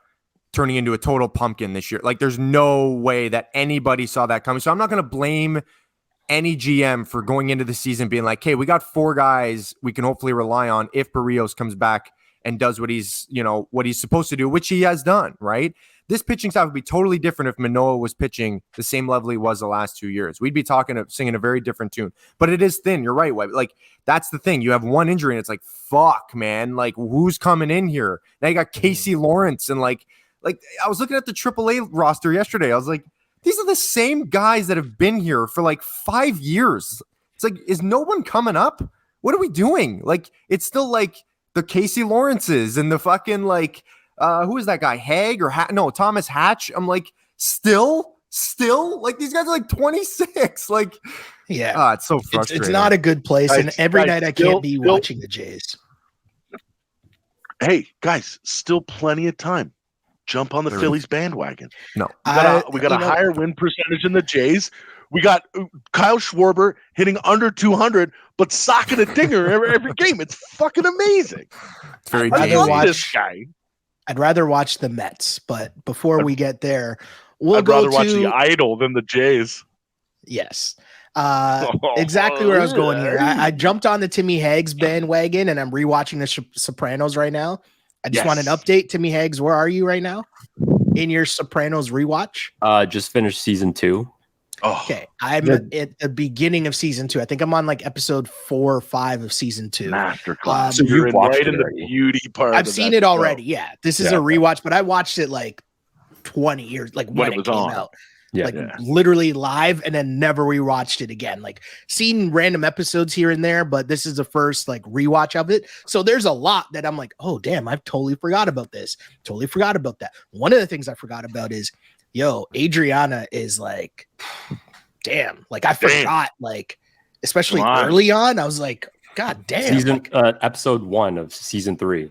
turning into a total pumpkin this year. Like, there's no way that anybody saw that coming. So I'm not going to blame any GM for going into the season being like, hey, we got 4 guys we can hopefully rely on if Barrios comes back and does what he's supposed to do, which he has done, right? This pitching staff would be totally different if Manoah was pitching the same level he was the last 2 years. We'd be singing a very different tune. But it is thin. You're right, Webb. Like, that's the thing. You have one injury, and it's like, fuck, man. Like, who's coming in here? Now you got Casey Lawrence, and like I was looking at the AAA roster yesterday. I was like, these are the same guys that have been here for like 5 years. It's like, is no one coming up? What are we doing? Like, it's still like the Casey Lawrences and the fucking like, who is that guy? Haig or Thomas Hatch. I'm like, still like these guys are like 26. Like, yeah, it's so frustrating. It's not a good place. Guys, and every night I can't be still- watching the Jays. Hey, guys, still plenty of time. Jump on the There Phillies bandwagon. No. We got a higher win percentage in the Jays. We got Kyle Schwarber hitting under 200, but socking a dinger every game. It's fucking amazing. It's very I'd I rather love dangerous. this guy. I'd rather watch the Mets, but before we get there, we'll I'd go rather to watch the Idol than the Jays. yes. Exactly where I was going here. I jumped on the Timmy Hags bandwagon, and I'm rewatching the Sopranos right now. I just want an Yes. update. Timmy Hags, where are you right now in your Sopranos rewatch? Just finished season 2. Oh, Okay, I'm at the beginning of season 2. I think I'm on like episode 4 or 5 of season 2. masterclass. So You're you've watched right it in the already. beauty part. I've of seen that it show. already. Yeah, this is Yeah, a rewatch, but I watched it like 20 years, like when it it was came on. out. Yeah. Like Yeah. literally live, and then never rewatched it again. Like seen random episodes here and there, but this is the first like rewatch of it. So there's a lot that I'm like, oh damn, I've totally forgot about this. Totally forgot about that. One of the things I forgot about is, Adriana is like, damn. Like I forgot, like especially Come on. early on. I was like, God damn. Episode 1 of season 3.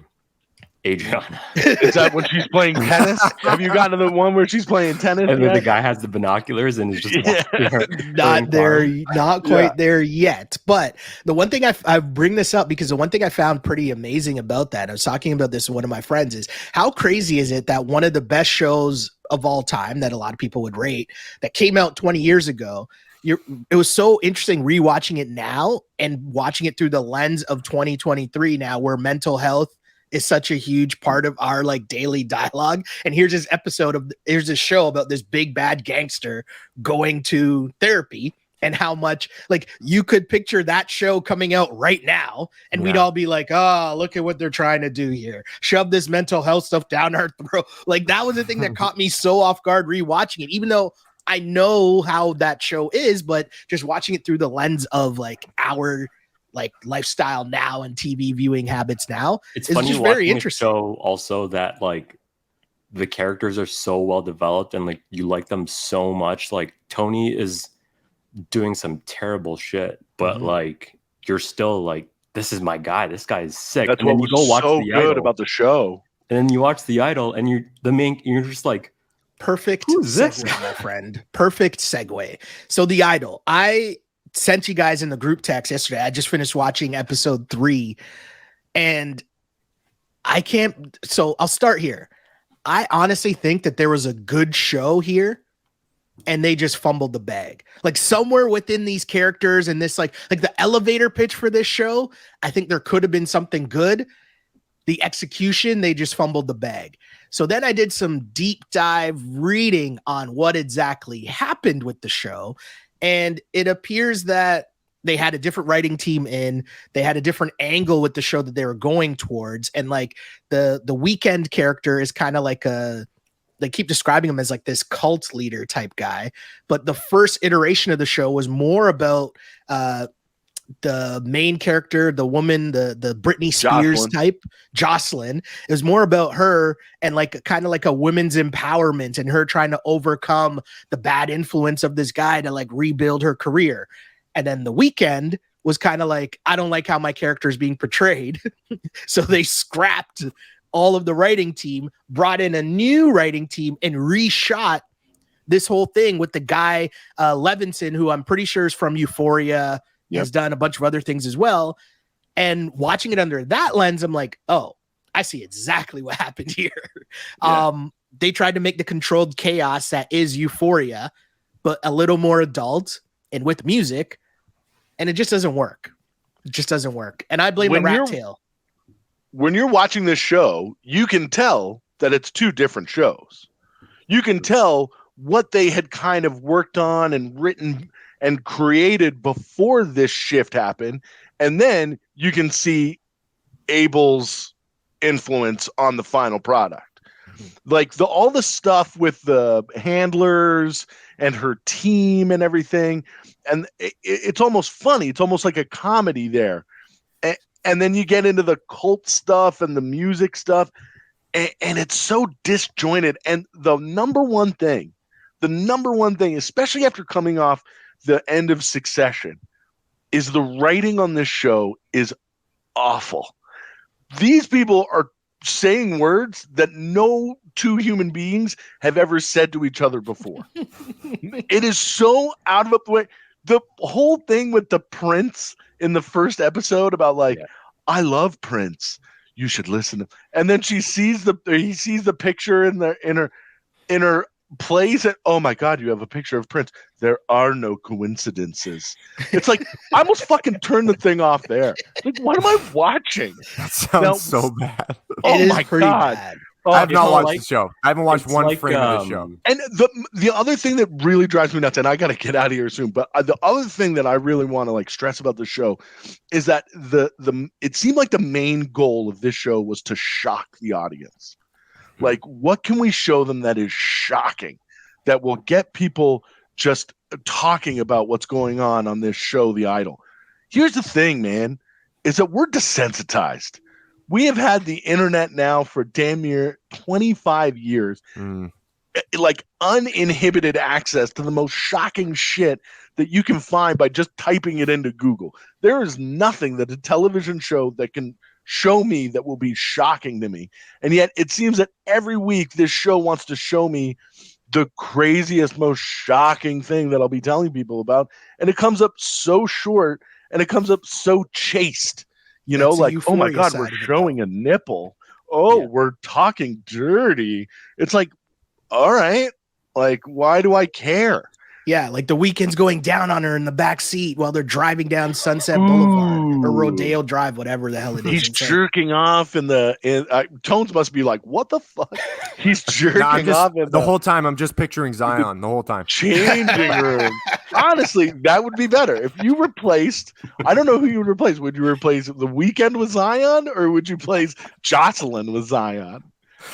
Adriana. Is that when she's playing tennis? Have you gotten to the one where she's playing tennis? And then the yet? guy has the binoculars and is just Yeah. watching her Not there, farm. not quite Yeah. there yet. But the one thing I bring this up because the one thing I found pretty amazing about that, I was talking about this with one of my friends, is how crazy is it that one of the best shows of all time that a lot of people would rate that came out 20 years ago, it was so interesting rewatching it now and watching it through the lens of 2023 now, where mental health is such a huge part of our like daily dialogue. And here's this show about this big bad gangster going to therapy, and how much like you could picture that show coming out right now, and we'd Yeah. all be like, oh, look at what they're trying to do here. Shove this mental health stuff down our throat. Like that was the thing that caught me so off guard rewatching it, even though I know how that show is, but just watching it through the lens of like our like lifestyle now and TV viewing habits now. It's It's funny just watching very a interesting. show also that like the characters are so well developed and like you like them so much. Like Tony is doing some terrible shit, but Mhm. like you're still like, this is my guy. This guy is sick. That's and what then was you go watch so the good Idol, about the show. and then you watch the Idol, and you're just like, Perfect Who's this segue, guy? my friend. Perfect segue. So the Idol. I sent you guys in the group text yesterday. I just finished watching episode 3, and I can't. So I'll start here. I honestly think that there was a good show here and they just fumbled the bag. Like somewhere within these characters and this like the elevator pitch for this show, I think there could have been something good. The execution, they just fumbled the bag. So then I did some deep dive reading on what exactly happened with the show. And it appears that they had a different writing team in, they had a different angle with the show that they were going towards. And like the Weekend character is kind of like they keep describing him as like this cult leader type guy. But the first iteration of the show was more about the main character, the woman, the Britney Spears type, Jocelyn. It was more about her and like kind of like a women's empowerment and her trying to overcome the bad influence of this guy to like rebuild her career. And then The Weekend was kind of like, I don't like how my character is being portrayed. So they scrapped all of the writing team, brought in a new writing team, and reshot this whole thing with the guy, Levinson, who I'm pretty sure is from Euphoria. Yep. Has done a bunch of other things as well. And watching it under that lens, I'm like, oh, I see exactly what happened here. Yeah. They tried to make the controlled chaos that is Euphoria, but a little more adult and with music. And it just doesn't work. It just doesn't work. And I blame the rat tail. When you're watching this show, you can tell that it's two different shows. You can tell what they had kind of worked on and written and created before this shift happened. And then you can see Abel's influence on the final product. Like all the stuff with the handlers and her team and everything. And it's almost funny. It's almost like a comedy there. And then you get into the cult stuff and the music stuff. And it's so disjointed. And the number one thing, especially after coming off the end of Succession, is the writing on this show is awful. These people are saying words that no two human beings have ever said to each other before. It is so out of the way. The whole thing with the Prince in the first episode about like, I love Prince. You should listen to. And then he sees the picture in her plays it. Oh my God, you have a picture of Prince. There are no coincidences. It's like I almost fucking turned the thing off there. Like, what am I watching? That sounds so bad. Oh my God. Bad. I have not watched the show. I haven't watched one frame of the show. And the other thing that really drives me nuts, and I got to get out of here soon, but the other thing that I really want to like stress about the show is that it seemed like the main goal of this show was to shock the audience. Like, what can we show them that is shocking, that will get people just talking about what's going on this show, The Idol? Here's the thing, man, is that we're desensitized. We have had the internet now for damn near 25 years, like uninhibited access to the most shocking shit that you can find by just typing it into Google. There is nothing that a television show that can show me that will be shocking to me. And yet it seems that every week this show wants to show me the craziest, most shocking thing that I'll be telling people about. And it comes up so short and it comes up so chaste. You know, like, oh my God, we're showing a nipple. Oh, we're talking dirty. It's like, all right, like, why do I care? Yeah, like The Weeknd's going down on her in the back seat while they're driving down Sunset Boulevard or Rodeo Drive, whatever the hell it is. He's jerking off Tones must be like, what the fuck? He's jerking off the whole time. I'm just picturing Zion the whole time. Changing room. Honestly, that would be better if you replaced. I don't know who you would replace. Would you replace The Weeknd with Zion, or would you replace Jocelyn with Zion?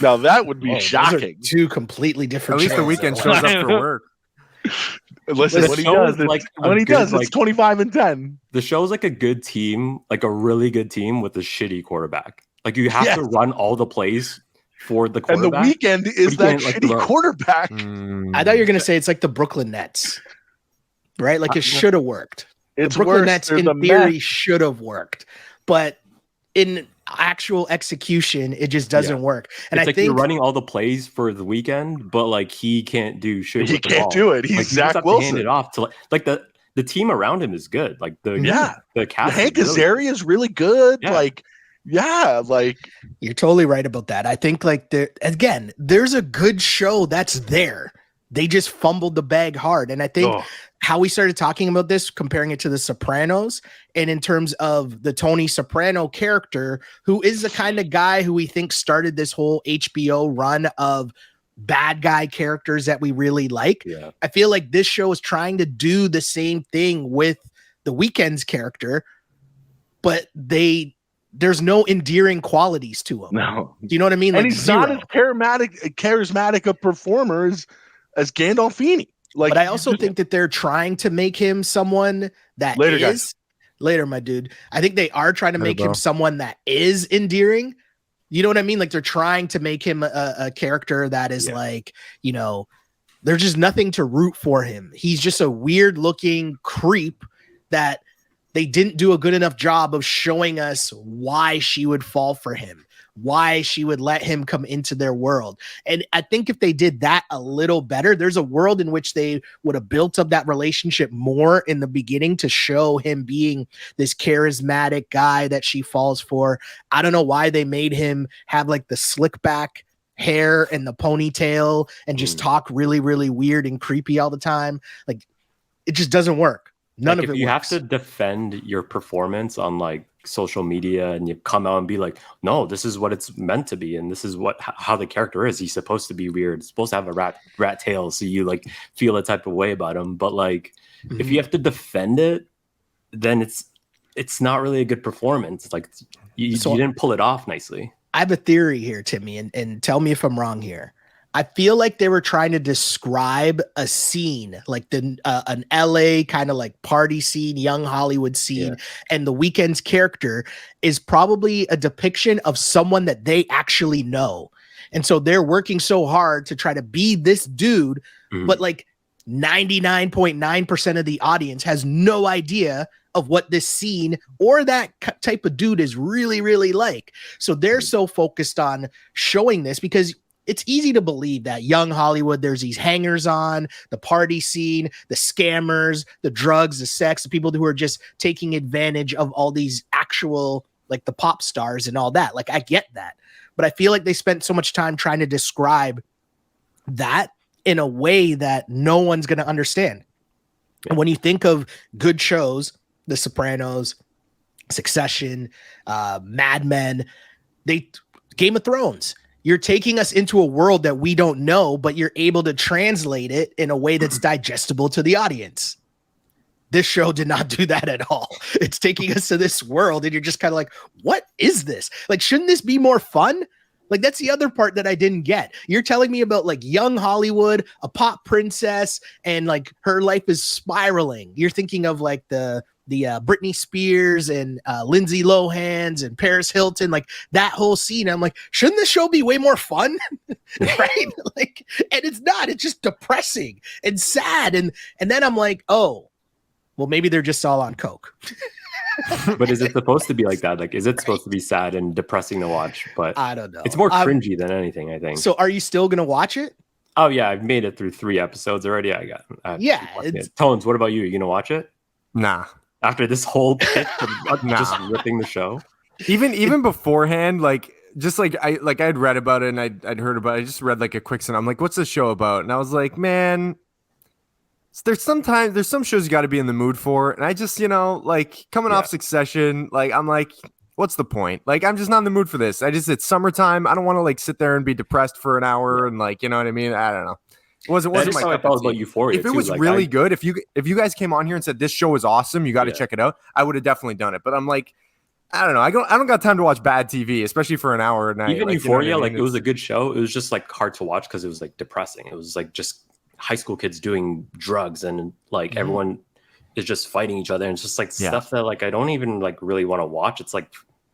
Now that would be shocking. Two completely different. At least The Weeknd shows up for work. Listen, when he does, it's 25-10. The show's like a good team, like a really good team with a shitty quarterback. Like you have to run all the plays for the quarterback. And The Weeknd is that shitty quarterback. I thought you were gonna say it's like the Brooklyn Nets, right? Like it should have worked. The Brooklyn Nets in theory should have worked, but in actual execution, it just doesn't work. And it's I think you're running all the plays for The Weeknd, but like he can't do shit. He can't do it. He's Zach Wilson. Hand it off to like the team around him is good. Like the cast. Hank Azaria is really good. Yeah. Like you're totally right about that. I think like there's a good show that's there. they just fumbled the bag hard. And I think how we started talking about this, comparing it to The Sopranos, and in terms of the Tony Soprano character, who is the kind of guy who we think started this whole HBO run of bad guy characters that we really like. Yeah. I feel like this show is trying to do the same thing with the Weeknd's character, but there's no endearing qualities to him. No. Do you know what I mean? And Like he's zero. not as charismatic a performer as Gandolfini. Like, But I also think that they're trying to make him someone that Later, is guys. later, my dude. I think they are trying to Later, make him bro. someone that is endearing. You know what I mean? Like they're trying to make him a character that is like, you know, there's just nothing to root for him. He's just a weird looking creep that they didn't do a good enough job of showing us why she would fall for him, why she would let him come into their world. And I think if they did that a little better, there's a world in which they would have built up that relationship more in the beginning to show him being this charismatic guy that she falls for. I don't know why they made him have like the slick back hair and the ponytail and just talk really, really weird and creepy all the time. Like it just doesn't work. None Like, of it if you works. have to defend your performance on like social media and you come out and be like, no, this is what it's meant to be, and this is how the character is. He's supposed to be weird. He's supposed to have a rat tail, so you like feel a type of way about him. But like, if you have to defend it, then it's not really a good performance. Like you didn't pull it off nicely. I have a theory here, Timmy, and tell me if I'm wrong here. I feel like they were trying to describe a scene, like an LA kind of like party scene, young Hollywood scene, and the Weeknd's character is probably a depiction of someone that they actually know. And so they're working so hard to try to be this dude, but like 99.9% of the audience has no idea of what this scene or that type of dude is really, really like. So they're so focused on showing this because it's easy to believe that young Hollywood, there's these hangers on, the party scene, the scammers, the drugs, the sex, the people who are just taking advantage of all these actual, like the pop stars and all that. Like, I get that. But I feel like they spent so much time trying to describe that in a way that no one's going to understand. And when you think of good shows, The Sopranos, Succession, Mad Men, Game of Thrones, you're taking us into a world that we don't know, but you're able to translate it in a way that's digestible to the audience. This show did not do that at all. It's taking us to this world and you're just kind of like, what is this? Like, shouldn't this be more fun? Like, that's the other part that I didn't get. You're telling me about like young Hollywood, a pop princess, and like her life is spiraling. You're thinking of like the Britney Spears and Lindsay Lohan's and Paris Hilton, like that whole scene. I'm like, shouldn't this show be way more fun? Right? Like, and it's not. It's just depressing and sad. And then I'm like, oh, well, maybe they're just all on coke. But is it supposed to be like that? Like, is it supposed to be sad and depressing to watch? But I don't know. It's more cringy than anything, I think. So are you still gonna watch it? Oh yeah, I've made it through 3 episodes already. Tones, what about you? Are you gonna watch it? Nah. After this whole pitch of just ripping the show? Even beforehand, like just like I'd read about it and I'd heard about it. I just read like a quick sentence. I'm like, what's the show about? And I was like, man, there's some shows you got to be in the mood for. And I just, like coming off Succession, like I'm like, what's the point? Like, I'm just not in the mood for this. It's summertime. I don't want to like sit there and be depressed for an hour and like, you know what I mean? I don't know. It wasn't my cup of tea. About Euphoria. If it was really good, if you guys came on here and said this show is awesome, you got to check it out, I would have definitely done it. But I'm like, I don't know. I don't got time to watch bad TV, especially for an hour a night. Even like, Euphoria, you know what I mean? like it was a good show. It was just like hard to watch because it was like depressing. It was like just high school kids doing drugs and like everyone is just fighting each other. And it's just like stuff that like I don't even like really want to watch. It's like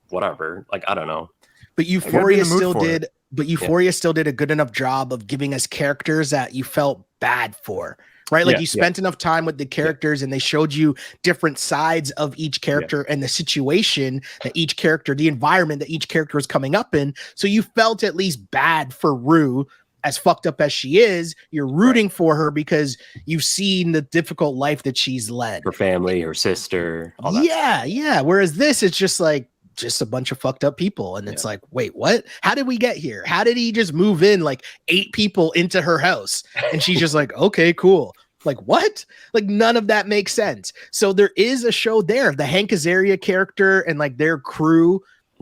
whatever. Like I don't know. But Euphoria still did. But Euphoria still did a good enough job of giving us characters that you felt bad for, right? Like you spent enough time with the characters and they showed you different sides of each character and the situation that each character, the environment that each character was coming up in. So you felt at least bad for Rue, as fucked up as she is. You're rooting for her because you've seen the difficult life that she's led. Her family, her sister, all that Yeah. Whereas this, it's just like, just a bunch of fucked up people. And it's like, wait, what? How did we get here? How did he just move in like 8 people into her house? And she's just like, okay, cool. Like, what? Like, none of that makes sense. So there is a show there. The Hank Azaria character and like their crew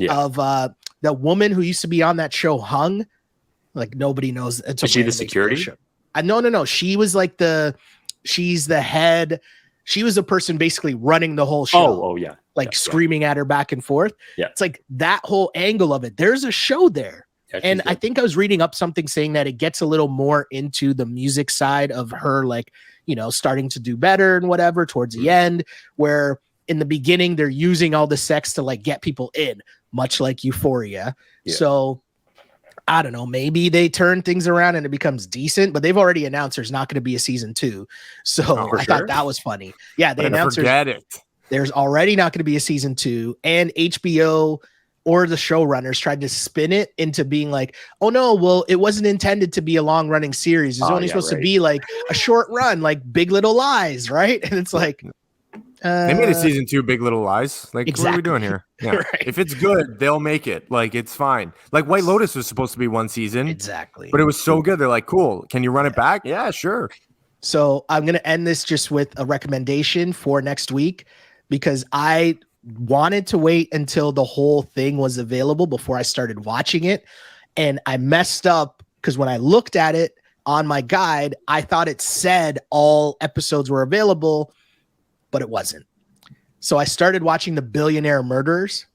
of the woman who used to be on that show Hung. Like, nobody knows. It's Is she the security? No. She was like she's the head. She was the person basically running the whole show. Oh yeah. Like screaming at her back and forth. Yeah. It's like that whole angle of it. There's a show there. Yeah, and I think I was reading up something saying that it gets a little more into the music side of her, like, you know, starting to do better and whatever towards the end, where in the beginning they're using all the sex to like get people in, much like Euphoria. Yeah. So I don't know, maybe they turn things around and it becomes decent, but they've already announced there's not going to be a season 2. So I thought that was funny. Yeah, they announced there's already not going to be a season 2, and HBO or the showrunners tried to spin it into being like, oh no, well, it wasn't intended to be a long running series. It's only supposed to be like a short run, like Big Little Lies, right? And it's like, they made a season 2 Big Little Lies. Like, what are we doing here? Yeah. Right. If it's good, they'll make it. Like, it's fine. Like, White Lotus was supposed to be 1 season. Exactly. But it was so good. They're like, cool. Can you run it back? Yeah, sure. So I'm going to end this just with a recommendation for next week, because I wanted to wait until the whole thing was available before I started watching it. And I messed up because when I looked at it on my guide, I thought it said all episodes were available, but it wasn't. So I started watching The Billionaire Murderers.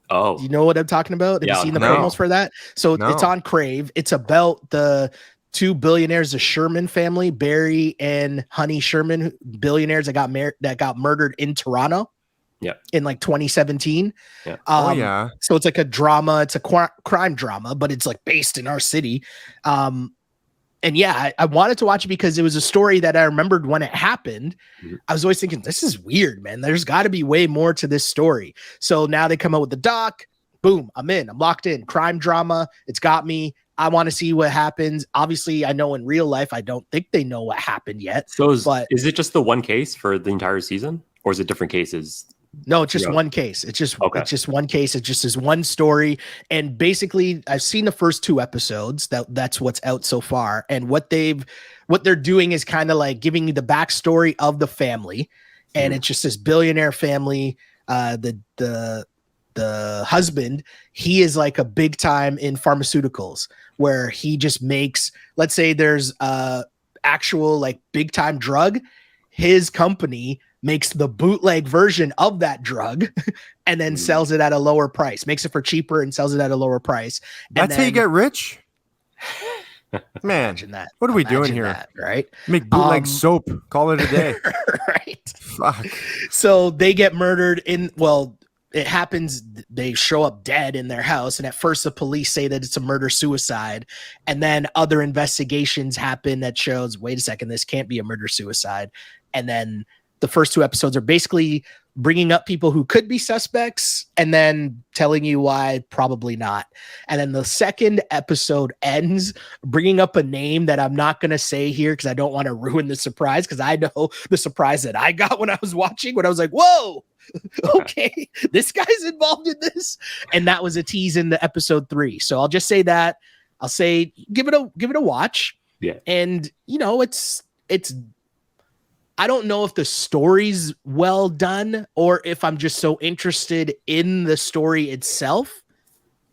Oh, you know what I'm talking about? Have you seen the promos for that? So it's on Crave. It's about the 2 billionaires, the Sherman family, Barry and Honey Sherman, billionaires that got murdered in Toronto. Yeah, in like 2017. Yeah. So it's like a drama. It's a crime drama, but it's like based in our city. And yeah, I wanted to watch it because it was a story that I remembered when it happened. Mm-hmm. I was always thinking, this is weird, man. There's got to be way more to this story. So now they come out with the doc. Boom, I'm in. I'm locked in. Crime drama. It's got me. I want to see what happens. Obviously, I know in real life, I don't think they know what happened yet. So is it just the one case for the entire season, or is it different cases? No, it's just one case. It's just one case. It just is one story. And basically, I've seen the first 2 episodes. That's what's out so far. And what they're doing is kind of like giving you the backstory of the family. And it's just this billionaire family. The husband, he is like a big time in pharmaceuticals, where he just makes, let's say there's a actual like big time drug. His company makes the bootleg version of that drug and then sells it at a lower price, makes it for cheaper and sells it at a lower price. That's how you get rich? Man, that. What are we doing here? That, right? Make bootleg soap. Call it a day. Right. Fuck. So they get murdered it happens. They show up dead in their house. And at first the police say that it's a murder-suicide. And then other investigations happen that shows, wait a second, this can't be a murder-suicide. And then the first 2 episodes are basically bringing up people who could be suspects and then telling you why probably not. And then the second episode ends bringing up a name that I'm not going to say here because I don't want to ruin the surprise, because I know the surprise that I got when I was watching, when I was like, whoa, okay, this guy's involved in this. And that was a tease in the episode 3. So I'll just say that. I'll say give it a watch. Yeah. And you know, it's I don't know if the story's well done or if I'm just so interested in the story itself,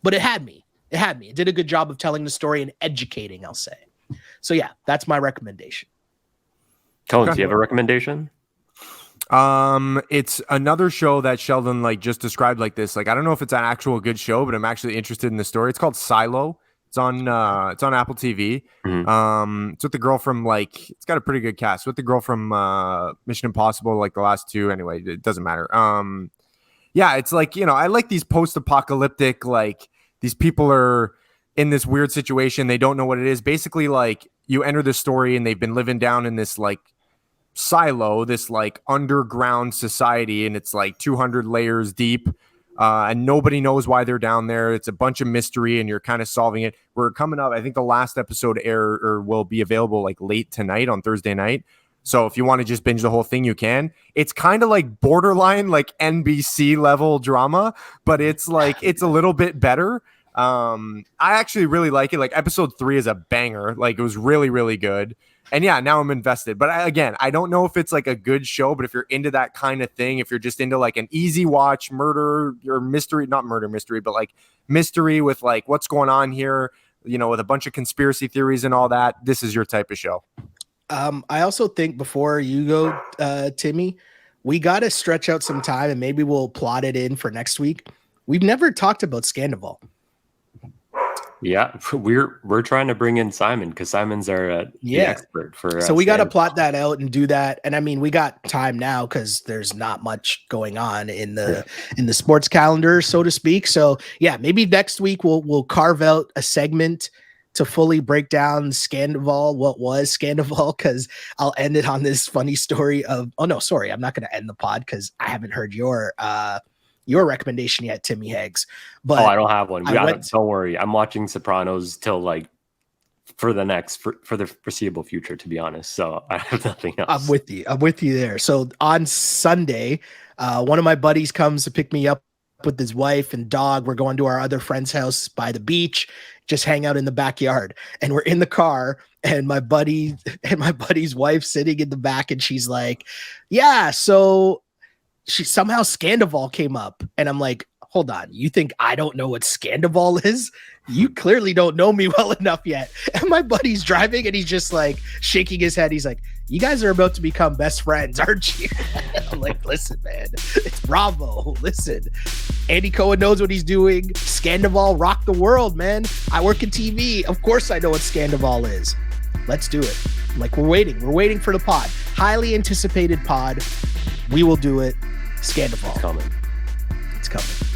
but it had me. It did a good job of telling the story and educating, I'll say. So yeah, that's my recommendation. Colin, do you have a recommendation? It's another show that Sheldon like just described like this. Like, I don't know if it's an actual good show, but I'm actually interested in the story. It's called Silo. It's on Apple TV. Mm-hmm. It's with the girl from it's got a pretty good cast. With the girl from Mission Impossible, like the last 2. Anyway, it doesn't matter. Yeah, it's like, you know, I like these post-apocalyptic, like these people are in this weird situation. They don't know what it is. Basically, like you enter the story and they've been living down in this like silo, this like underground society, and it's like 200 layers deep. And nobody knows why they're down there. It's a bunch of mystery, and you're kind of solving it. We're coming up. I think the last episode will be available like late tonight on Thursday night. So if you want to just binge the whole thing, you can. It's kind of like borderline like NBC level drama, but it's like it's a little bit better. I actually really like it. Like episode 3 is a banger. Like it was really, really good. And yeah, now I'm invested. But I don't know if it's like a good show, but if you're into that kind of thing, if you're just into like an easy watch murder or mystery, not murder mystery, but like mystery with like what's going on here, you know, with a bunch of conspiracy theories and all that, this is your type of show. I also think before you go, Timmy, we got to stretch out some time and maybe we'll plot it in for next week. We've never talked about Scandival. Yeah, we're trying to bring in Simon because Simon's the expert for. So we got to plot that out and do that. And I mean, we got time now because there's not much going on in the sports calendar, so to speak. So yeah, maybe next week we'll carve out a segment to fully break down Scandival, what was Scandival, because I'll end it on this funny story of, oh no, sorry, I'm not going to end the pod because I haven't heard your recommendation yet, Timmy Heggs. But I don't have one. Don't worry. I'm watching Sopranos till like for the foreseeable future, to be honest. So I have nothing else. I'm with you there. So on Sunday, one of my buddies comes to pick me up with his wife and dog. We're going to our other friend's house by the beach, just hang out in the backyard. And we're in the car and my buddy's wife sitting in the back and she's like, yeah, so she somehow Scandival came up. And I'm like, hold on, you think I don't know what Scandival is? You clearly don't know me well enough yet. And my buddy's driving and he's just like shaking his head. He's like, you guys are about to become best friends, aren't you? I'm like, listen, man, it's Bravo. Listen, Andy Cohen knows what he's doing. Scandival rocked the world, man. I work in TV. Of course I know what Scandival is. Let's do it. Like, we're waiting for the pod. Highly anticipated pod. We will do it. Scandival. It's coming. It's coming.